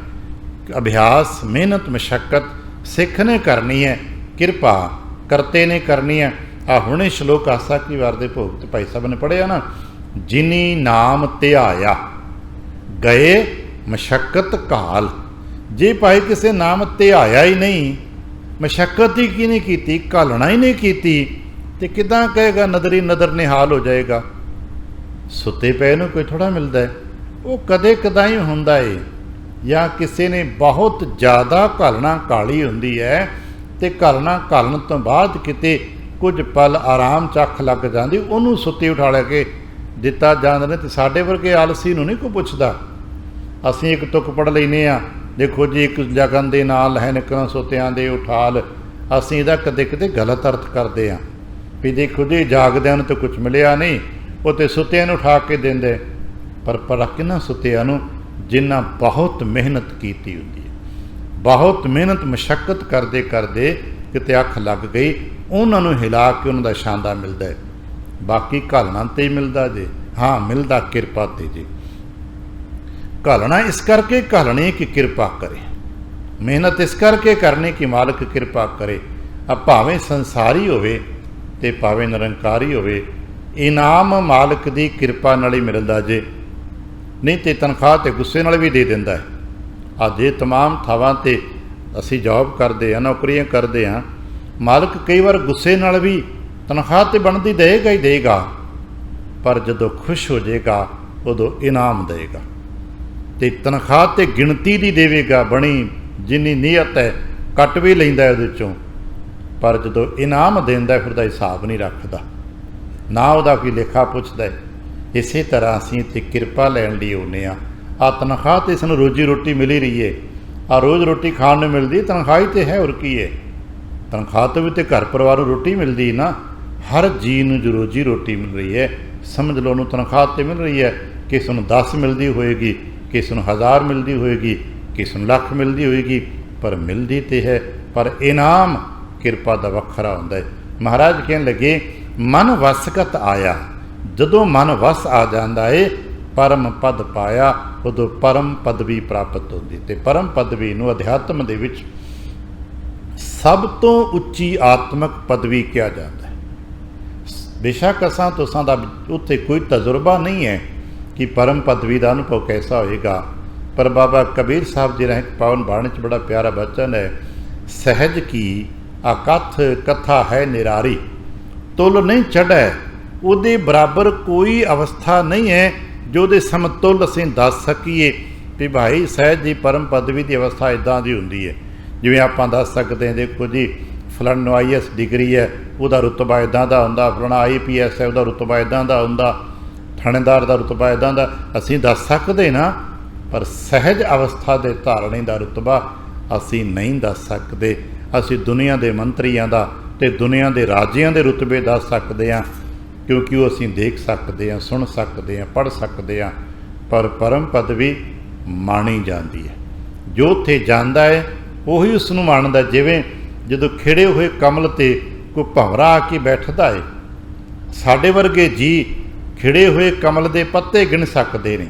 ਅਭਿਆਸ ਮਿਹਨਤ ਮਸ਼ੱਕਤ ਸਿੱਖ ਨੇ ਕਰਨੀ ਹੈ, ਕਿਰਪਾ ਕਰਤੇ ਨੇ ਕਰਨੀ ਹੈ। ਆ ਹੁਣੇ ਸ਼ਲੋਕ ਆਸਾ ਕੀ ਵਾਰ ਦੇ ਭੋਗ 'ਤੇ ਭਾਈ ਸਾਹਿਬ ਨੇ ਪੜ੍ਹਿਆ ਨਾ, ਜਿਨੀ ਨਾਮ ਧਿਆਇਆ ਗਏ ਮਸ਼ੱਕਤ ਘਾਲ। ਜੇ ਭਾਈ ਕਿਸੇ ਨਾਮ ਧਿਆਇਆ ਹੀ ਨਹੀਂ, ਮਸ਼ੱਕਤ ਹੀ ਕੀ ਨਹੀਂ ਕੀਤੀ, ਘਾਲਣਾ ਹੀ ਨਹੀਂ ਕੀਤੀ, ਤੇ ਕਿੱਦਾਂ ਕਹੇਗਾ ਨਦਰੀ ਨਦਰ ਨਿਹਾਲ ਹੋ ਜਾਏਗਾ। ਸੁੱਤੇ ਪਏ ਨੂੰ ਕੋਈ ਥੋੜ੍ਹਾ ਮਿਲਦਾ ਹੈ, ਉਹ ਕਦੇ ਕਦਾਈ ਹੁੰਦਾ ਹੈ, ਜਾਂ ਕਿਸੇ ਨੇ ਬਹੁਤ ਜ਼ਿਆਦਾ ਘਾਲਣਾ ਘਾਲੀ ਹੁੰਦੀ ਹੈ, ਅਤੇ ਘਾਲਣ ਤੋਂ ਬਾਅਦ ਕਿਤੇ ਕੁਝ ਪਲ ਆਰਾਮ 'ਚ ਅੱਖ ਲੱਗ ਜਾਂਦੀ, ਉਹਨੂੰ ਸੁੱਤੇ ਉਠਾ ਲੈ ਕੇ ਦਿੱਤਾ ਜਾਂਦਾ ਨੇ। ਅਤੇ ਸਾਡੇ ਵਰਗੇ ਆਲਸੀ ਨੂੰ ਨਹੀਂ ਕੋਈ ਪੁੱਛਦਾ। ਅਸੀਂ ਇੱਕ ਤੁਕ ਪੜ੍ਹ ਲੈਂਦੇ ਹਾਂ, ਦੇਖੋ ਜੀ ਇੱਕ ਜਗਨ ਦੇ ਨਾਲ ਹੈ ਨਿਕਲਾਂ ਸੁੱਤਿਆਂ ਦੇ ਉਠਾਲ, ਅਸੀਂ ਇਹਦਾ ਕਦੇ ਕਦੇ ਗਲਤ ਅਰਥ ਕਰਦੇ ਹਾਂ ਵੀ ਦੇਖੋ ਜੀ ਜਾਗਦਿਆਂ ਨੂੰ ਤਾਂ ਕੁਝ ਮਿਲਿਆ ਨਹੀਂ, ਉਹ ਤਾਂ ਸੁੱਤਿਆਂ ਨੂੰ ਉਠਾ ਕੇ ਦਿੰਦੇ। ਪਰ ਕਿਹਨਾਂ ਸੁੱਤਿਆਂ ਨੂੰ? ਜਿਨ੍ਹਾਂ ਬਹੁਤ ਮਿਹਨਤ ਕੀਤੀ ਹੁੰਦੀ ਹੈ, ਬਹੁਤ ਮਿਹਨਤ ਮਸ਼ੱਕਤ ਕਰਦੇ ਕਰਦੇ ਕਿਤੇ ਅੱਖ ਲੱਗ ਗਈ, ਉਹਨਾਂ ਨੂੰ ਹਿਲਾ ਕੇ ਉਹਨਾਂ ਦਾ ਸ਼ਾਂਦਾ ਮਿਲਦਾ ਹੈ। ਬਾਕੀ ਘਾਲਣਾ ਤੇ ਹੀ ਮਿਲਦਾ ਜੇ, ਹਾਂ ਮਿਲਦਾ ਕਿਰਪਾ ਤੇ ਜੀ। ਘਾਲਣਾ ਇਸ ਕਰਕੇ ਘਾਲਣੀ ਕਿ ਕਿਰਪਾ ਕਰੇ, ਮਿਹਨਤ ਇਸ ਕਰਕੇ ਕਰਨੀ ਕਿ ਮਾਲਕ ਕਿਰਪਾ ਕਰੇ। ਆ ਭਾਵੇਂ ਸੰਸਾਰੀ ਹੋਵੇ ਤੇ ਭਾਵੇਂ ਨਿਰੰਕਾਰੀ ਹੋਵੇ, ਇਨਾਮ ਮਾਲਕ ਦੀ ਕਿਰਪਾ ਨਾਲ ਹੀ ਮਿਲਦਾ ਜੇ, ਨਹੀਂ ਤੇ ਤਨਖਾਹ ਤੇ ਗੁੱਸੇ ਨਾਲ ਵੀ ਦੇ ਦਿੰਦਾ ਹੈ। ਆ ਜੇ ਤਮਾਮ ਥਾਵਾਂ ਤੇ ਅਸੀਂ ਜੌਬ ਕਰਦੇ ਹਾਂ, ਨੌਕਰੀਆਂ ਕਰਦੇ ਹਾਂ, ਮਾਲਕ ਕਈ ਵਾਰ ਗੁੱਸੇ ਨਾਲ ਵੀ ਤਨਖਾਹ ਤੇ ਬਣਦੀ ਦੇਗਾ ਹੀ ਦੇਗਾ, ਪਰ ਜਦੋਂ ਖੁਸ਼ ਹੋ ਜਾਏਗਾ ਉਦੋਂ ਇਨਾਮ ਦੇਗਾ ਤੇ ਤਨਖਾਹ ਤੇ ਗਿਣਤੀ ਦੀ ਦੇਵੇਗਾ, ਬਣੀ ਜਿੰਨੀ ਨੀਅਤ ਹੈ ਕੱਟ ਵੀ ਲੈਂਦਾ ਉਹਦੇ 'ਚੋਂ, ਪਰ ਜਦੋਂ ਇਨਾਮ ਦਿੰਦਾ ਫਿਰ ਉਹਦਾ ਹਿਸਾਬ ਨਹੀਂ ਰੱਖਦਾ, ਨਾ ਉਹਦਾ ਕੋਈ ਲੇਖਾ ਪੁੱਛਦਾ ਹੈ। ਇਸੇ ਤਰ੍ਹਾਂ ਅਸੀਂ ਇੱਥੇ ਕਿਰਪਾ ਲੈਣ ਲਈ ਆਉਂਦੇ ਹਾਂ। ਆ ਤਨਖਾਹ ਤੇ ਸਾਨੂੰ ਰੋਜੀ ਰੋਟੀ ਮਿਲ ਹੀ ਰਹੀ ਹੈ, ਆ ਰੋਜ਼ ਰੋਟੀ ਖਾਣ ਨੂੰ ਮਿਲਦੀ, ਤਨਖਾਹ ਹੀ ਤੇ ਹੈ, ਹੋਰ ਕੀ ਹੈ। ਤਨਖਾਹ ਤੋਂ ਵੀ ਤੇ ਘਰ ਪਰਿਵਾਰ ਨੂੰ ਰੋਟੀ ਮਿਲਦੀ ਨਾ। ਹਰ ਜੀਅ ਨੂੰ ਜੋ ਰੋਜੀ ਰੋਟੀ ਮਿਲ ਰਹੀ ਹੈ, ਸਮਝ ਲਓ ਉਹਨੂੰ ਤਨਖਾਹ ਤੇ ਮਿਲ ਰਹੀ ਹੈ। ਕਿਸੇ ਨੂੰ 10 ਮਿਲਦੀ ਹੋਏਗੀ, ਕਿਸੇ ਨੂੰ 1000 ਮਿਲਦੀ ਹੋਏਗੀ, ਕਿਸੇ ਨੂੰ ਲੱਖ ਮਿਲਦੀ ਹੋਏਗੀ, ਪਰ ਮਿਲਦੀ ਤੇ ਹੈ। ਪਰ ਇਨਾਮ ਕਿਰਪਾ ਦਾ ਵੱਖਰਾ ਹੁੰਦਾ ਹੈ। ਮਹਾਰਾਜ ਕਹਿਣ ਲੱਗੇ ਮਨ ਵਸਕਤ ਆਇਆ, ਜਦੋਂ ਮਨ ਵਸ ਆ ਜਾਂਦਾ ਏ, ਪਰਮ ਪਦ ਪਾਇਆ, ਉਦੋਂ ਪਰਮ ਪਦਵੀ ਪ੍ਰਾਪਤ ਹੁੰਦੀ। ਤੇ ਪਰਮ ਪਦਵੀ ਨੂੰ ਅਧਿਆਤਮ ਦੇ ਵਿੱਚ ਸਭ ਤੋਂ ਉੱਚੀ ਆਤਮਿਕ ਪਦਵੀ ਕਿਹਾ ਜਾਂਦਾ ਹੈ। ਬੇਸ਼ੱਕ ਅਸਾਂ ਤੁਸਾਂ ਦਾ ਉੱਥੇ ਕੋਈ ਤਜਰਬਾ ਨਹੀਂ ਹੈ ਕਿ ਪਰਮ ਪਦਵੀ ਦਾ ਅਨੁਭਵ ਕੈਸਾ ਹੋਏਗਾ, ਪਰ ਬਾਬਾ ਕਬੀਰ ਸਾਹਿਬ ਜੀ ਦਾ ਪਾਵਨ ਬਾਣੀ 'ਚ ਬੜਾ ਪਿਆਰਾ ਬਚਨ ਹੈ, ਸਹਿਜ ਕੀ ਅਕਥ ਕਥਾ ਹੈ ਨਿਰਾਰੀ, ਤੁਲ ਨਹੀਂ ਚੜ੍ਹੈ ਉਹਦੇ ਬਰਾਬਰ ਕੋਈ ਅਵਸਥਾ ਨਹੀਂ ਹੈ ਜੋ ਉਹਦੇ ਸਮਤੁਲ ਅਸੀਂ ਦੱਸ ਸਕੀਏ ਵੀ ਭਾਈ ਸਹਿਜ ਦੀ ਪਰਮ ਪਦਵੀ ਦੀ ਅਵਸਥਾ ਇੱਦਾਂ ਦੀ ਹੁੰਦੀ ਹੈ। ਜਿਵੇਂ ਆਪਾਂ ਦੱਸ ਸਕਦੇ ਹਾਂ, ਦੇਖੋ ਜੀ ਫਲਾਣ IAS ਡਿਗਰੀ ਹੈ, ਉਹਦਾ ਰੁਤਬਾ ਇੱਦਾਂ ਦਾ ਹੁੰਦਾ, ਫਲਾਣਾ IPS ਹੈ, ਉਹਦਾ ਰੁਤਬਾ ਇੱਦਾਂ ਦਾ ਹੁੰਦਾ, ਥਾਣੇਦਾਰ ਦਾ ਰੁਤਬਾ ਇੱਦਾਂ ਦਾ, ਅਸੀਂ ਦੱਸ ਸਕਦੇ ਨਾ, ਪਰ ਸਹਿਜ ਅਵਸਥਾ ਦੇ ਧਾਰਨੀ ਦਾ ਰੁਤਬਾ ਅਸੀਂ ਨਹੀਂ ਦੱਸ ਸਕਦੇ। ਅਸੀਂ ਦੁਨੀਆ ਦੇ ਮੰਤਰੀਆਂ ਦਾ ਅਤੇ ਦੁਨੀਆ ਦੇ ਰਾਜਿਆਂ ਦੇ ਰੁਤਬੇ ਦੱਸ ਸਕਦੇ ਹਾਂ, ਕਿਉਂਕਿ ਉਹ ਅਸੀਂ ਦੇਖ ਸਕਦੇ ਹਾਂ, ਸੁਣ ਸਕਦੇ ਹਾਂ, ਪੜ੍ਹ ਸਕਦੇ ਹਾਂ, ਪਰ ਪਰਮ ਪਦਵੀ ਮਾਣੀ ਜਾਂਦੀ ਹੈ। ਜੋ ਉੱਥੇ ਜਾਂਦਾ ਹੈ ਉਹੀ ਉਸ ਨੂੰ ਮਾਣਦਾ। ਜਿਵੇਂ ਜਦੋਂ ਖਿੜੇ ਹੋਏ ਕਮਲ 'ਤੇ ਕੋਈ ਭੰਵਰਾ ਆ ਕੇ ਬੈਠਦਾ ਹੈ, ਸਾਡੇ ਵਰਗੇ ਜੀ ਖਿੜੇ ਹੋਏ ਕਮਲ ਦੇ ਪੱਤੇ ਗਿਣ ਸਕਦੇ ਨੇ,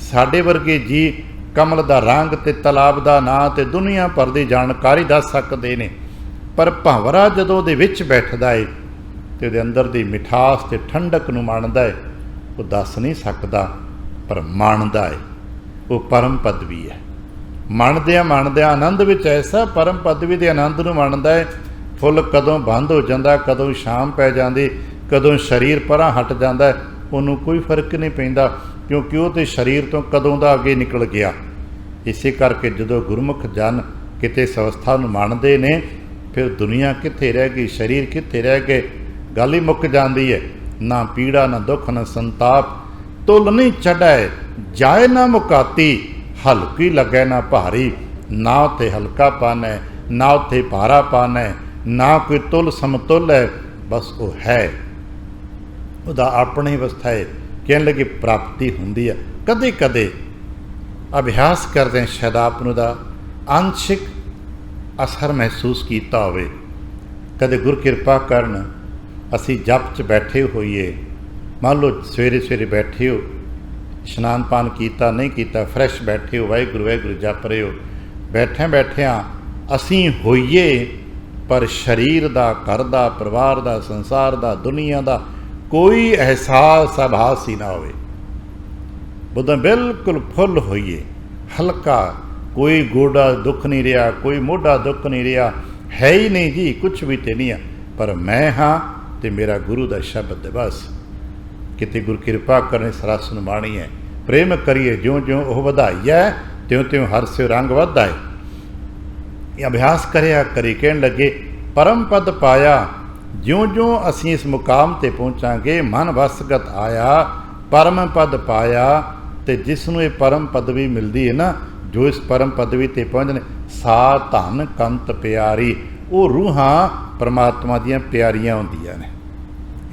ਸਾਡੇ ਵਰਗੇ ਜੀ ਕਮਲ ਦਾ ਰੰਗ ਅਤੇ ਤਲਾਬ ਦਾ ਨਾਂ ਅਤੇ ਦੁਨੀਆ ਭਰ ਦੀ ਜਾਣਕਾਰੀ ਦੱਸ ਸਕਦੇ ਨੇ, ਪਰ ਭੰਵਰਾ ਜਦੋਂ ਉਹਦੇ ਵਿੱਚ ਬੈਠਦਾ ਹੈ ਅਤੇ ਉਹਦੇ ਅੰਦਰ ਦੀ ਮਿਠਾਸ ਅਤੇ ਠੰਡਕ ਨੂੰ ਮਾਣਦਾ ਹੈ, ਉਹ ਦੱਸ ਨਹੀਂ ਸਕਦਾ, ਪਰ ਮਾਣਦਾ ਹੈ। ਉਹ ਪਰਮ ਪਦਵੀ ਹੈ। ਮੰਨਦਿਆਂ ਆਨੰਦ ਵਿੱਚ ਐਸਾ ਪਰਮ ਪਦਵੀ ਦੇ ਆਨੰਦ ਨੂੰ ਮੰਨਦਾ ਹੈ। ਫੁੱਲ ਕਦੋਂ ਬੰਦ ਹੋ ਜਾਂਦਾ, ਕਦੋਂ ਸ਼ਾਮ ਪੈ ਜਾਂਦੀ, ਕਦੋਂ ਸਰੀਰ ਪਰਾਂ ਹਟ ਜਾਂਦਾ, ਉਹਨੂੰ ਕੋਈ ਫਰਕ ਨਹੀਂ ਪੈਂਦਾ, ਕਿਉਂਕਿ ਉਹ ਤਾਂ ਸਰੀਰ ਤੋਂ ਕਦੋਂ ਦਾ ਅੱਗੇ ਨਿਕਲ ਗਿਆ। ਇਸੇ ਕਰਕੇ ਜਦੋਂ ਗੁਰਮੁਖ ਜਨ ਕਿਤੇ ਇਸ ਅਵਸਥਾ ਨੂੰ ਮੰਨਦੇ ਨੇ, ਫਿਰ ਦੁਨੀਆ ਕਿੱਥੇ ਰਹਿ ਗਈ, ਸਰੀਰ ਕਿੱਥੇ ਰਹਿ ਗਏ, ਗੱਲ ਹੀ ਮੁੱਕ ਜਾਂਦੀ ਹੈ। ਨਾ ਪੀੜਾ, ਨਾ ਦੁੱਖ, ਨਾ ਸੰਤਾਪ, ਤੁਲ ਨਹੀਂ ਚੜ੍ਹੈ ਜਾਏ ਨਾ ਮੁਕਾਤੀ, ਹਲਕੀ ਲੱਗੈ ਨਾ ਭਾਰੀ, ਨਾ ਉੱਥੇ ਹਲਕਾਪਨ ਹੈ, ਨਾ ਉੱਥੇ ਭਾਰਾਪਨ ਹੈ, ਨਾ ਕੋਈ ਤੁਲ ਸਮਤੁਲ ਹੈ, ਬਸ ਉਹ ਹੈ, ਉਹਦਾ ਆਪਣੀ ਅਵਸਥਾ ਹੈ। ਕਹਿਣ ਲੱਗੇ ਪ੍ਰਾਪਤੀ ਹੁੰਦੀ ਹੈ। ਕਦੇ ਕਦੇ ਅਭਿਆਸ ਕਰਦੇ ਸ਼ਾਇਦ ਆਪ ਨੂੰ ਦਾ ਅੰਸ਼ਿਕ ਅਸਰ ਮਹਿਸੂਸ ਕੀਤਾ ਹੋਵੇ। ਕਦੇ ਗੁਰ ਕਿਰਪਾ ਕਰਨ ਅਸੀਂ ਜਪ 'ਚ ਬੈਠੇ ਹੋਈਏ, ਮੰਨ ਲਓ ਸਵੇਰੇ ਸਵੇਰੇ ਬੈਠੇ ਹੋ, ਇਸ਼ਨਾਨ ਪਾਨ ਕੀਤਾ ਨਹੀਂ ਕੀਤਾ, ਫਰੈਸ਼ ਬੈਠੇ ਹੋ, ਵਾਹਿਗੁਰੂ ਵਾਹਿਗੁਰੂ ਜਪ ਰਹੇ ਹੋ, ਬੈਠਿਆਂ ਅਸੀਂ ਹੋਈਏ, ਪਰ ਸਰੀਰ ਦਾ, ਘਰ ਦਾ, ਪਰਿਵਾਰ ਦਾ, ਸੰਸਾਰ ਦਾ, ਦੁਨੀਆ ਦਾ ਕੋਈ ਅਹਿਸਾਸ ਆਭਾਸ ਹੀ ਨਾ ਹੋਵੇ। ਉਦੋਂ ਬਿਲਕੁਲ ਫੁੱਲ ਹੋਈਏ, ਹਲਕਾ, ਕੋਈ ਗੋਡਾ ਦੁੱਖ ਨਹੀਂ ਰਿਹਾ, ਕੋਈ ਮੋਢਾ ਦੁੱਖ ਨਹੀਂ ਰਿਹਾ, ਹੈ ਹੀ ਨਹੀਂ ਜੀ, ਕੁਛ ਵੀ ਤੇ ਨਹੀਂ ਆ, ਪਰ ਮੈਂ ਹਾਂ ਤੇ ਮੇਰਾ ਗੁਰੂ ਦਾ ਸ਼ਬਦ ਹੈ। ਬਸ ਕਿਤੇ ਗੁਰ ਕਿਰਪਾ ਕਰਨੇ ਸਰਸ ਨੂੰ ਬਾਣੀ ਹੈ, ਪ੍ਰੇਮ ਕਰੀਏ ਜਿਉਂ ਜਿਉਂ ਉਹ ਵਧਾਈ ਹੈ, ਤਿਉਂ ਤਿਉਂ ਹਰ ਸਿਉ ਰੰਗ ਵੱਧਦਾ ਹੈ। ਇਹ ਅਭਿਆਸ ਕਰਿਆ ਕਰੀ। ਕਹਿਣ ਲੱਗੇ ਪਰਮ ਪਦ ਪਾਇਆ, ਜਿਉਂ ਜਿਉਂ ਅਸੀਂ ਇਸ ਮੁਕਾਮ 'ਤੇ ਪਹੁੰਚਾਂਗੇ, ਮਨ ਵਸਗਤ ਆਇਆ, ਪਰਮ ਪਦ ਪਾਇਆ, ਅਤੇ ਜਿਸ ਨੂੰ ਇਹ ਪਰਮ ਪਦਵੀ ਮਿਲਦੀ ਹੈ ਨਾ, ਜੋ ਇਸ ਪਰਮ ਪਦਵੀ 'ਤੇ ਪਹੁੰਚਦੇ, ਸਾ ਧਨ ਕੰਤ ਪਿਆਰੀ, ਉਹ ਰੂਹਾਂ ਪਰਮਾਤਮਾ ਦੀਆਂ ਪਿਆਰੀਆਂ ਹੁੰਦੀਆਂ ਨੇ।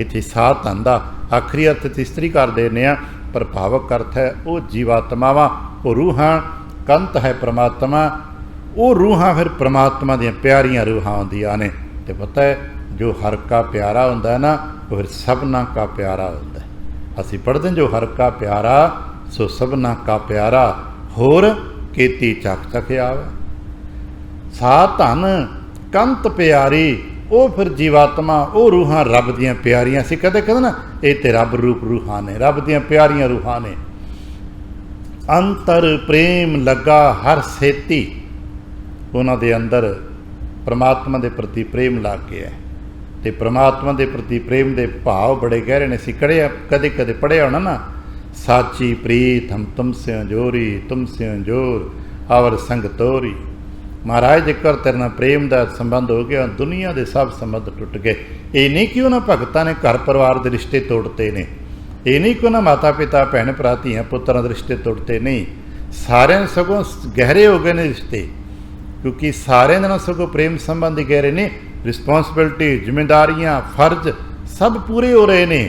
ਇੱਥੇ ਸਾਹ ਧਨ ਦਾ ਆਖਰੀ ਅਰਥ ਤੀਸਰੀ ਕਰ ਦਿੰਦੇ ਆ, ਪਰ ਭਾਵਕ ਅਰਥ ਹੈ ਉਹ ਜੀਵਾਤਮਾਵਾਂ, ਉਹ ਰੂਹਾਂ। ਕੰਤ ਹੈ ਪਰਮਾਤਮਾ, ਉਹ ਰੂਹਾਂ ਫਿਰ ਪਰਮਾਤਮਾ ਦੀਆਂ ਪਿਆਰੀਆਂ ਰੂਹਾਂ ਹੁੰਦੀਆਂ ਨੇ। ਅਤੇ ਪਤਾ ਹੈ ਜੋ ਹਰ ਕਾ ਪਿਆਰਾ ਹੁੰਦਾ ਨਾ, ਉਹ ਫਿਰ ਸਭਨਾ ਕਾ ਪਿਆਰਾ ਹੁੰਦਾ। ਅਸੀਂ ਪੜ੍ਹਦੇ ਜੋ ਹਰ ਕਾ ਪਿਆਰਾ ਸੋ ਸਭਨਾ ਕਾ ਪਿਆਰਾ, ਹੋਰ ਕੀਤੀ ਚੱਕ ਚੱਕ ਆਵੇ। ਸਾਹ ਧਨ ਕੰਤ ਪਿਆਰੀ, ਉਹ ਫਿਰ ਜੀਵਾਤਮਾ, ਉਹ ਰੂਹਾਂ ਰੱਬ ਦੀਆਂ ਪਿਆਰੀਆਂ। ਅਸੀਂ ਕਦੇ ਕਹਿੰਦੇ ਨਾ ਇਹ ਤੇ ਰੱਬ ਰੂਪ ਰੂਹਾਂ ਨੇ, ਰੱਬ ਦੀਆਂ ਪਿਆਰੀਆਂ ਰੂਹਾਂ ਨੇ। ਅੰਤਰ ਪ੍ਰੇਮ ਲੱਗਾ ਹਰ ਸੇਤੀ, ਉਹਨਾਂ ਦੇ ਅੰਦਰ ਪਰਮਾਤਮਾ ਦੇ ਪ੍ਰਤੀ ਪ੍ਰੇਮ ਲੱਗ ਗਿਆ। ਅਤੇ ਪਰਮਾਤਮਾ ਦੇ ਪ੍ਰਤੀ ਪ੍ਰੇਮ ਦੇ ਭਾਵ ਬੜੇ ਗਹਿਰੇ ਨੇ। ਅਸੀਂ ਕਦੇ ਕਦੇ ਪੜ੍ਹਿਆ ਹੋਣਾ ਨਾ, ਸਾਚੀ ਪ੍ਰੀਤ ਹਮ ਤੁਮ ਸੇ ਜੋਰੀ, ਤੁਮ ਸੇ ਜੋਰ ਆਵਰ ਸੰਗ ਤੋਰੀ। ਮਹਾਰਾਜ ਜੇਕਰ ਤੇਰੇ ਨਾਲ ਪ੍ਰੇਮ ਦਾ ਸੰਬੰਧ ਹੋ ਗਿਆ, ਦੁਨੀਆ ਦੇ ਸਭ ਸੰਬੰਧ ਟੁੱਟ ਗਏ। ਇਹ ਨਹੀਂ ਕਿ ਉਹਨਾਂ ਭਗਤਾਂ ਨੇ ਘਰ ਪਰਿਵਾਰ ਦੇ ਰਿਸ਼ਤੇ ਤੋੜਤੇ ਨੇ, ਇਹ ਨਹੀਂ ਕਿ ਉਹਨਾਂ ਮਾਤਾ ਪਿਤਾ ਭੈਣ ਭਰਾ ਧੀਆਂ ਪੁੱਤਰਾਂ ਦੇ ਰਿਸ਼ਤੇ ਤੋੜਤੇ, ਨਹੀਂ। ਸਾਰਿਆਂ ਸਗੋਂ ਗਹਿਰੇ ਹੋ ਗਏ ਨੇ ਰਿਸ਼ਤੇ, ਕਿਉਂਕਿ ਸਾਰਿਆਂ ਦੇ ਨਾਲ ਸਗੋਂ ਪ੍ਰੇਮ ਸੰਬੰਧ ਹੀ ਗਹਿਰੇ ਨੇ। ਰਿਸਪੋਂਸਿਬਿਲਿਟੀ, ਜ਼ਿੰਮੇਦਾਰੀਆਂ, ਫਰਜ਼ ਸਭ ਪੂਰੇ ਹੋ ਰਹੇ ਨੇ,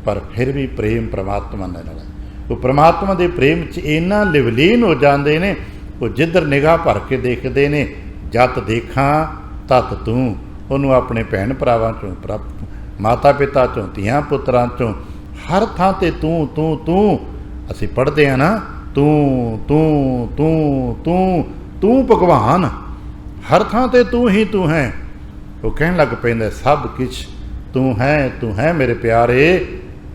ਪਰ ਫਿਰ ਵੀ ਪ੍ਰੇਮ ਪਰਮਾਤਮਾ ਨਾਲ ਹੈ। ਉਹ ਪਰਮਾਤਮਾ ਦੇ ਪ੍ਰੇਮ 'ਚ ਇੰਨਾ ਲਿਵਲੀਨ ਹੋ ਜਾਂਦੇ ਨੇ, ਉਹ ਜਿੱਧਰ ਨਿਗਾਹ ਭਰ ਕੇ ਦੇਖਦੇ ਨੇ, ਜਤ ਦੇਖਾਂ ਤਤ ਤੂੰ। ਉਹਨੂੰ ਆਪਣੇ ਭੈਣ ਭਰਾਵਾਂ 'ਚੋਂ, ਮਾਤਾ ਪਿਤਾ 'ਚੋਂ, ਧੀਆਂ ਪੁੱਤਰਾਂ 'ਚੋਂ, ਹਰ ਥਾਂ 'ਤੇ ਤੂੰ ਤੂੰ ਤੂੰ। ਅਸੀਂ ਪੜ੍ਹਦੇ ਹਾਂ ਨਾ, ਤੂੰ ਤੂੰ ਤੂੰ ਤੂੰ ਤੂੰ ਭਗਵਾਨ, ਹਰ ਥਾਂ 'ਤੇ ਤੂੰ ਹੀ ਤੂੰ ਹੈ। ਉਹ ਕਹਿਣ ਲੱਗ ਪੈਂਦਾ ਸਭ ਕੁਛ ਤੂੰ ਹੈ ਮੇਰੇ ਪਿਆਰੇ,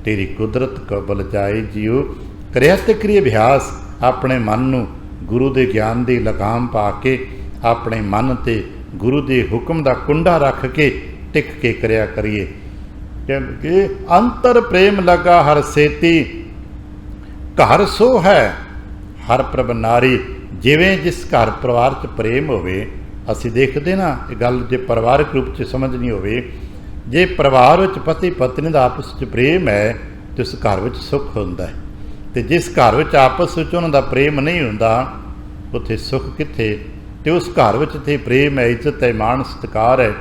ਤੇਰੀ ਕੁਦਰਤ ਕਬਲ ਜਾਏ ਜੀਓ। ਕਰਿਆ ਤੇ ਕਰੀ ਅਭਿਆਸ, ਆਪਣੇ ਮਨ ਨੂੰ ਗੁਰੂ ਦੇ ਗਿਆਨ ਦੀ ਲਗਾਮ ਪਾ ਕੇ, ਆਪਣੇ ਮਨ 'ਤੇ ਗੁਰੂ ਦੇ ਹੁਕਮ ਦਾ ਕੁੰਡਾ ਰੱਖ ਕੇ ਟਿਕ ਕੇ ਕਰਿਆ ਕਰੀਏ। ਕਿ ਅੰਤਰ ਪ੍ਰੇਮ ਲੱਗਾ ਹਰ ਸੇਤੀ, ਘਰ ਸੋ ਹੈ ਹਰ ਪ੍ਰਭ ਨਾਰੀ। ਜਿਵੇਂ ਜਿਸ ਘਰ ਪਰਿਵਾਰ 'ਚ ਪ੍ਰੇਮ ਹੋਵੇ, ਅਸੀਂ ਦੇਖਦੇ ਨਾ ਇਹ ਗੱਲ, ਜੇ ਪਰਿਵਾਰਕ ਰੂਪ 'ਚ ਸਮਝਣੀ ਹੋਵੇ, ਜੇ ਪਰਿਵਾਰ ਵਿੱਚ ਪਤੀ ਪਤਨੀ ਦਾ ਆਪਸ 'ਚ ਪ੍ਰੇਮ ਹੈ ਤਾਂ ਉਸ ਘਰ ਵਿੱਚ ਸੁੱਖ ਹੁੰਦਾ ਹੈ। ਅਤੇ ਜਿਸ ਘਰ ਵਿੱਚ ਆਪਸ ਵਿੱਚ ਉਹਨਾਂ ਦਾ ਪ੍ਰੇਮ ਨਹੀਂ ਹੁੰਦਾ, ਉੱਥੇ ਸੁੱਖ ਕਿੱਥੇ। ਅਤੇ ਉਸ ਘਰ ਵਿੱਚ ਤੇ ਪ੍ਰੇਮ ਹੈ, ਇੱਜ਼ਤ ਹੈ, ਮਾਣ ਸਤਿਕਾਰ ਹੈ,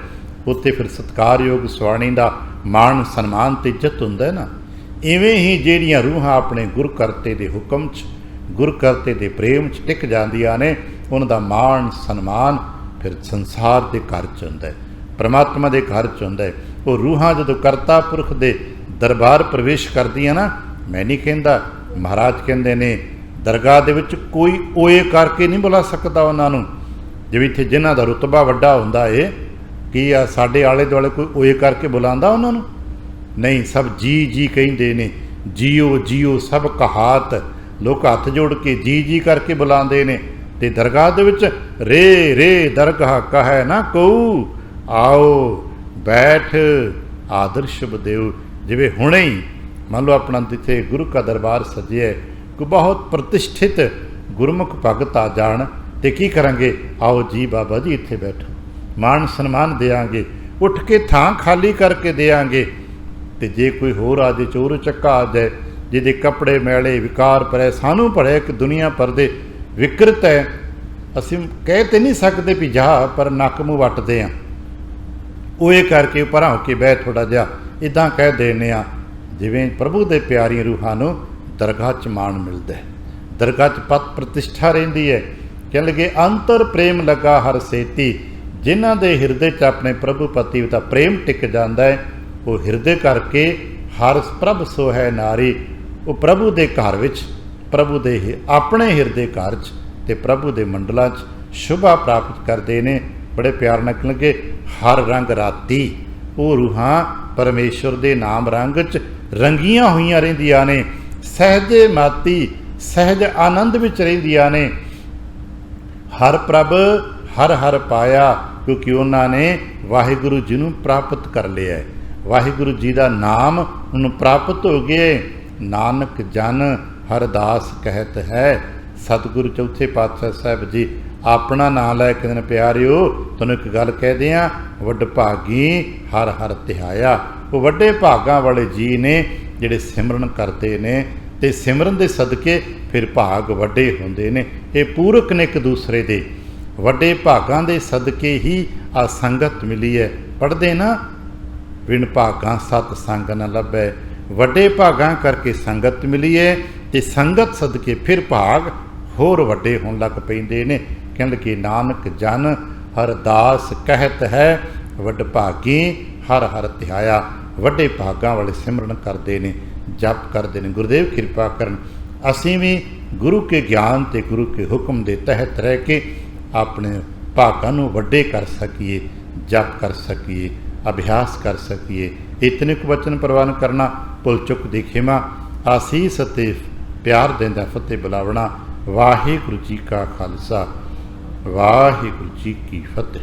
ਉੱਥੇ ਫਿਰ ਸਤਿਕਾਰਯੋਗ ਸਵਾਣੀ ਦਾ ਮਾਣ ਸਨਮਾਨ ਅਤੇ ਇੱਜ਼ਤ ਹੁੰਦਾ ਹੈ ਨਾ। ਇਵੇਂ ਹੀ ਜਿਹੜੀਆਂ ਰੂਹਾਂ ਆਪਣੇ ਗੁਰ ਕਰਤੇ ਦੇ ਹੁਕਮ 'ਚ, ਗੁਰ ਕਰਤੇ ਦੇ ਪ੍ਰੇਮ 'ਚ ਟਿਕ ਜਾਂਦੀਆਂ ਨੇ, ਉਹਨਾਂ ਦਾ ਮਾਣ ਸਨਮਾਨ ਫਿਰ ਸੰਸਾਰ ਦੇ ਘਰ 'ਚ ਹੁੰਦਾ ਹੈ, ਪਰਮਾਤਮਾ ਦੇ ਘਰ 'ਚ ਹੁੰਦਾ ਹੈ। ਉਹ ਰੂਹਾਂ ਜਦੋਂ ਕਰਤਾ ਪੁਰਖ ਦੇ ਦਰਬਾਰ ਪ੍ਰਵੇਸ਼ ਕਰਦੀਆਂ ਨਾ, ਮੈਂ ਨਹੀਂ ਕਹਿੰਦਾ, ਮਹਾਰਾਜ ਕਹਿੰਦੇ ਨੇ ਦਰਗਾਹ ਦੇ ਵਿੱਚ ਕੋਈ ਓਏ ਕਰਕੇ ਨਹੀਂ ਬੁਲਾ ਸਕਦਾ ਉਹਨਾਂ ਨੂੰ। ਜਿਵੇਂ ਇੱਥੇ ਜਿਨ੍ਹਾਂ ਦਾ ਰੁਤਬਾ ਵੱਡਾ ਹੁੰਦਾ ਏ, ਕੀ ਆ ਸਾਡੇ ਆਲੇ ਦੁਆਲੇ ਕੋਈ ਓਏ ਕਰਕੇ ਬੁਲਾਉਂਦਾ ਉਹਨਾਂ ਨੂੰ? ਨਹੀਂ, ਸਭ ਜੀ ਜੀ ਕਹਿੰਦੇ ਨੇ, ਜੀਓ ਜੀਓ ਸਭ ਕਹਾਤ। ਲੋਕ ਹੱਥ ਜੋੜ ਕੇ ਜੀ ਜੀ ਕਰਕੇ ਬੁਲਾਉਂਦੇ ਨੇ। ਅਤੇ ਦਰਗਾਹ ਦੇ ਵਿੱਚ ਰੇ ਰੇ ਦਰਗਾਹ ਕਹੈ ਨਾ ਕਉ, ਆਓ ਬੈਠ ਆਦਰ ਸ਼ੁਭ ਦੇਉ। ਜਿਵੇਂ ਹੁਣੇ ਹੀ ਮੰਨ ਲਓ ਆਪਣਾ ਜਿੱਥੇ ਗੁਰੂ ਕਾ ਦਰਬਾਰ ਸਜਿਆ, ਕੋਈ ਬਹੁਤ ਪ੍ਰਤਿਸ਼ਠਿਤ ਗੁਰਮੁਖ ਭਗਤ ਆ ਜਾਣ, ਅਤੇ ਕੀ ਕਰਾਂਗੇ, ਆਓ ਜੀ ਬਾਬਾ ਜੀ ਇੱਥੇ ਬੈਠੋ, ਮਾਣ ਸਨਮਾਨ ਦਿਆਂਗੇ, ਉੱਠ ਕੇ ਥਾਂ ਖਾਲੀ ਕਰਕੇ ਦਿਆਂਗੇ। ਅਤੇ ਜੇ ਕੋਈ ਹੋਰ ਆ ਜੇ, ਚੋਰ ਚੱਕਾ ਆ ਜਾਏ, ਜਿਹਦੇ ਕੱਪੜੇ ਮੈਲੇ ਵਿਕਾਰ ਪਰੇ, ਸਾਨੂੰ ਭਲੇ ਇੱਕ ਦੁਨੀਆ ਭਰ ਦੇ ਵਿਕਰਤ ਹੈ, ਅਸੀਂ ਕਹਿ ਤੇ ਨਹੀਂ ਸਕਦੇ ਵੀ ਜਾ, ਪਰ ਨੱਕ ਮੂੰਹ ਵੱਟਦੇ ਹਾਂ, ਉਹ ਇਹ ਕਰਕੇ ਪਰਾਂ ਹੋ ਕੇ ਬਹਿ ਥੋੜ੍ਹਾ ਜਿਹਾ, ਇੱਦਾਂ ਕਹਿ ਦਿੰਦੇ ਹਾਂ। ਜਿਵੇਂ ਪ੍ਰਭੂ ਦੇ ਪਿਆਰੀਆਂ ਰੂਹਾਂ ਨੂੰ ਦਰਗਾਹ 'ਚ ਮਾਣ ਮਿਲਦਾ ਹੈ, ਦਰਗਾਹ 'ਚ ਪਤ ਪ੍ਰਤਿਸ਼ਠਾ ਰਹਿੰਦੀ ਹੈ। ਕਹਿਣ ਲੱਗੇ ਅੰਤਰ ਪ੍ਰੇਮ ਲੱਗਾ ਹਰ ਸੇਤੀ, ਜਿਨ੍ਹਾਂ ਦੇ ਹਿਰਦੇ 'ਚ ਆਪਣੇ ਪ੍ਰਭੂ ਪਤੀ ਦਾ ਪ੍ਰੇਮ ਟਿਕ ਜਾਂਦਾ ਹੈ, ਉਹ ਹਿਰਦੇ ਕਰਕੇ ਹਰ ਪ੍ਰਭ ਸੋ ਹੈ ਨਾਰੀ। ਉਹ ਪ੍ਰਭੂ ਦੇ ਘਰ ਵਿੱਚ, ਪ੍ਰਭੂ ਦੇ ਆਪਣੇ ਹਿਰਦੇ ਘਰ 'ਚ ਅਤੇ ਪ੍ਰਭੂ ਦੇ ਮੰਡਲਾਂ 'ਚ ਸ਼ੁਭਾ ਪ੍ਰਾਪਤ ਕਰਦੇ ਨੇ। ਬੜੇ ਪਿਆਰ ਨਾਲ ਕਹਿਣ ਲੱਗੇ ਹਰ ਰੰਗ ਰਾਤੀ, ਉਹ ਰੂਹਾਂ ਪਰਮੇਸ਼ਵਰ ਦੇ ਨਾਮ ਰੰਗ 'ਚ ਰੰਗੀਆਂ ਹੋਈਆਂ ਰਹਿੰਦੀਆਂ ਨੇ, ਸਹਿਜੇ ਮਾਤੀ ਸਹਿਜ ਆਨੰਦ ਵਿੱਚ ਰਹਿੰਦੀਆਂ ਨੇ। ਹਰ ਪ੍ਰਭ ਹਰ ਹਰ ਪਾਇਆ, ਕਿਉਂਕਿ ਉਹਨਾਂ ਨੇ ਵਾਹਿਗੁਰੂ ਜੀ ਨੂੰ ਪ੍ਰਾਪਤ ਕਰ ਲਿਆ ਹੈ, ਵਾਹਿਗੁਰੂ ਜੀ ਦਾ ਨਾਮ ਉਹਨੂੰ ਪ੍ਰਾਪਤ ਹੋ ਗਿਆ। ਨਾਨਕ ਜਨ ਹਰਦਾਸ ਕਹਿਤ ਹੈ। ਸਤਿਗੁਰੂ ਚੌਥੇ ਪਾਤਸ਼ਾਹ ਸਾਹਿਬ ਜੀ ਆਪਣਾ ਨਾਂ ਲੈ ਕੇ ਦਿਨ ਪਿਆਰਿਓ, ਤੁਹਾਨੂੰ ਇੱਕ ਗੱਲ ਕਹਿ ਦਿਆਂ, ਵੱਡ ਭਾਗੀ ਹਰ ਹਰ ਧਿਆਇਆ। ਉਹ ਵੱਡੇ ਭਾਗਾਂ ਵਾਲੇ ਜੀ ਨੇ ਜਿਹੜੇ ਸਿਮਰਨ ਕਰਦੇ ਨੇ, ਅਤੇ ਸਿਮਰਨ ਦੇ ਸਦਕੇ ਫਿਰ ਭਾਗ ਵੱਡੇ ਹੁੰਦੇ ਨੇ। ਇਹ ਪੂਰਕ ਨੇ ਇੱਕ ਦੂਸਰੇ ਦੇ। ਵੱਡੇ ਭਾਗਾਂ ਦੇ ਸਦਕੇ ਹੀ ਆ ਸੰਗਤ ਮਿਲੀ ਹੈ। ਪੜ੍ਹਦੇ ਨਾ, ਬਿਨ ਭਾਗਾਂ ਸਤ ਸੰਗ ਨ ਲੱਭੈ। ਵੱਡੇ ਭਾਗਾਂ ਕਰਕੇ ਸੰਗਤ ਮਿਲੀ ਹੈ ਤੇ ਸੰਗਤ ਸਦਕੇ ਫਿਰ ਭਾਗ ਹੋਰ ਵੱਡੇ ਹੋਣ ਲੱਗ ਪੈਂਦੇ ਨੇ। ਕਹਿੰਦੇ ਕਿ ਨਾਨਕ ਜਨ ਹਰਦਾਸ ਕਹਿਤ ਹੈ, ਵੱਡ ਭਾਗੀ ਹਰ ਹਰ ਧਿਆਇਆ। ਵੱਡੇ ਭਾਗਾਂ ਵਾਲੇ ਸਿਮਰਨ ਕਰਦੇ ਨੇ, ਜਪ ਕਰਦੇ ਨੇ। ਗੁਰਦੇਵ ਕਿਰਪਾ ਕਰਨ ਅਸੀਂ ਵੀ ਗੁਰੂ ਕੇ ਗਿਆਨ ਤੇ ਗੁਰੂ ਕੇ ਹੁਕਮ ਦੇ ਤਹਿਤ ਰਹਿ ਕੇ ਆਪਣੇ ਭਾਗਾਂ ਨੂੰ ਵੱਡੇ ਕਰ ਸਕੀਏ, ਜਪ ਕਰ ਸਕੀਏ, ਅਭਿਆਸ ਕਰ ਸਕੀਏ। ਇਤਨੇ ਕੁ ਬਚਨ ਪ੍ਰਵਾਨ ਕਰਨਾ, ਭੁੱਲ ਚੁੱਕ ਦੀ ਖਿਮਾ, ਆਸੀਸ ਅਤੇ ਪਿਆਰ ਦਿੰਦਾ ਫਤਿਹ ਬੁਲਾਵਣਾ। ਵਾਹਿਗੁਰੂ ਜੀ ਕਾ ਖਾਲਸਾ, ਵਾਹਿਗੁਰੂ ਜੀ ਕੀ ਫਤਿਹ।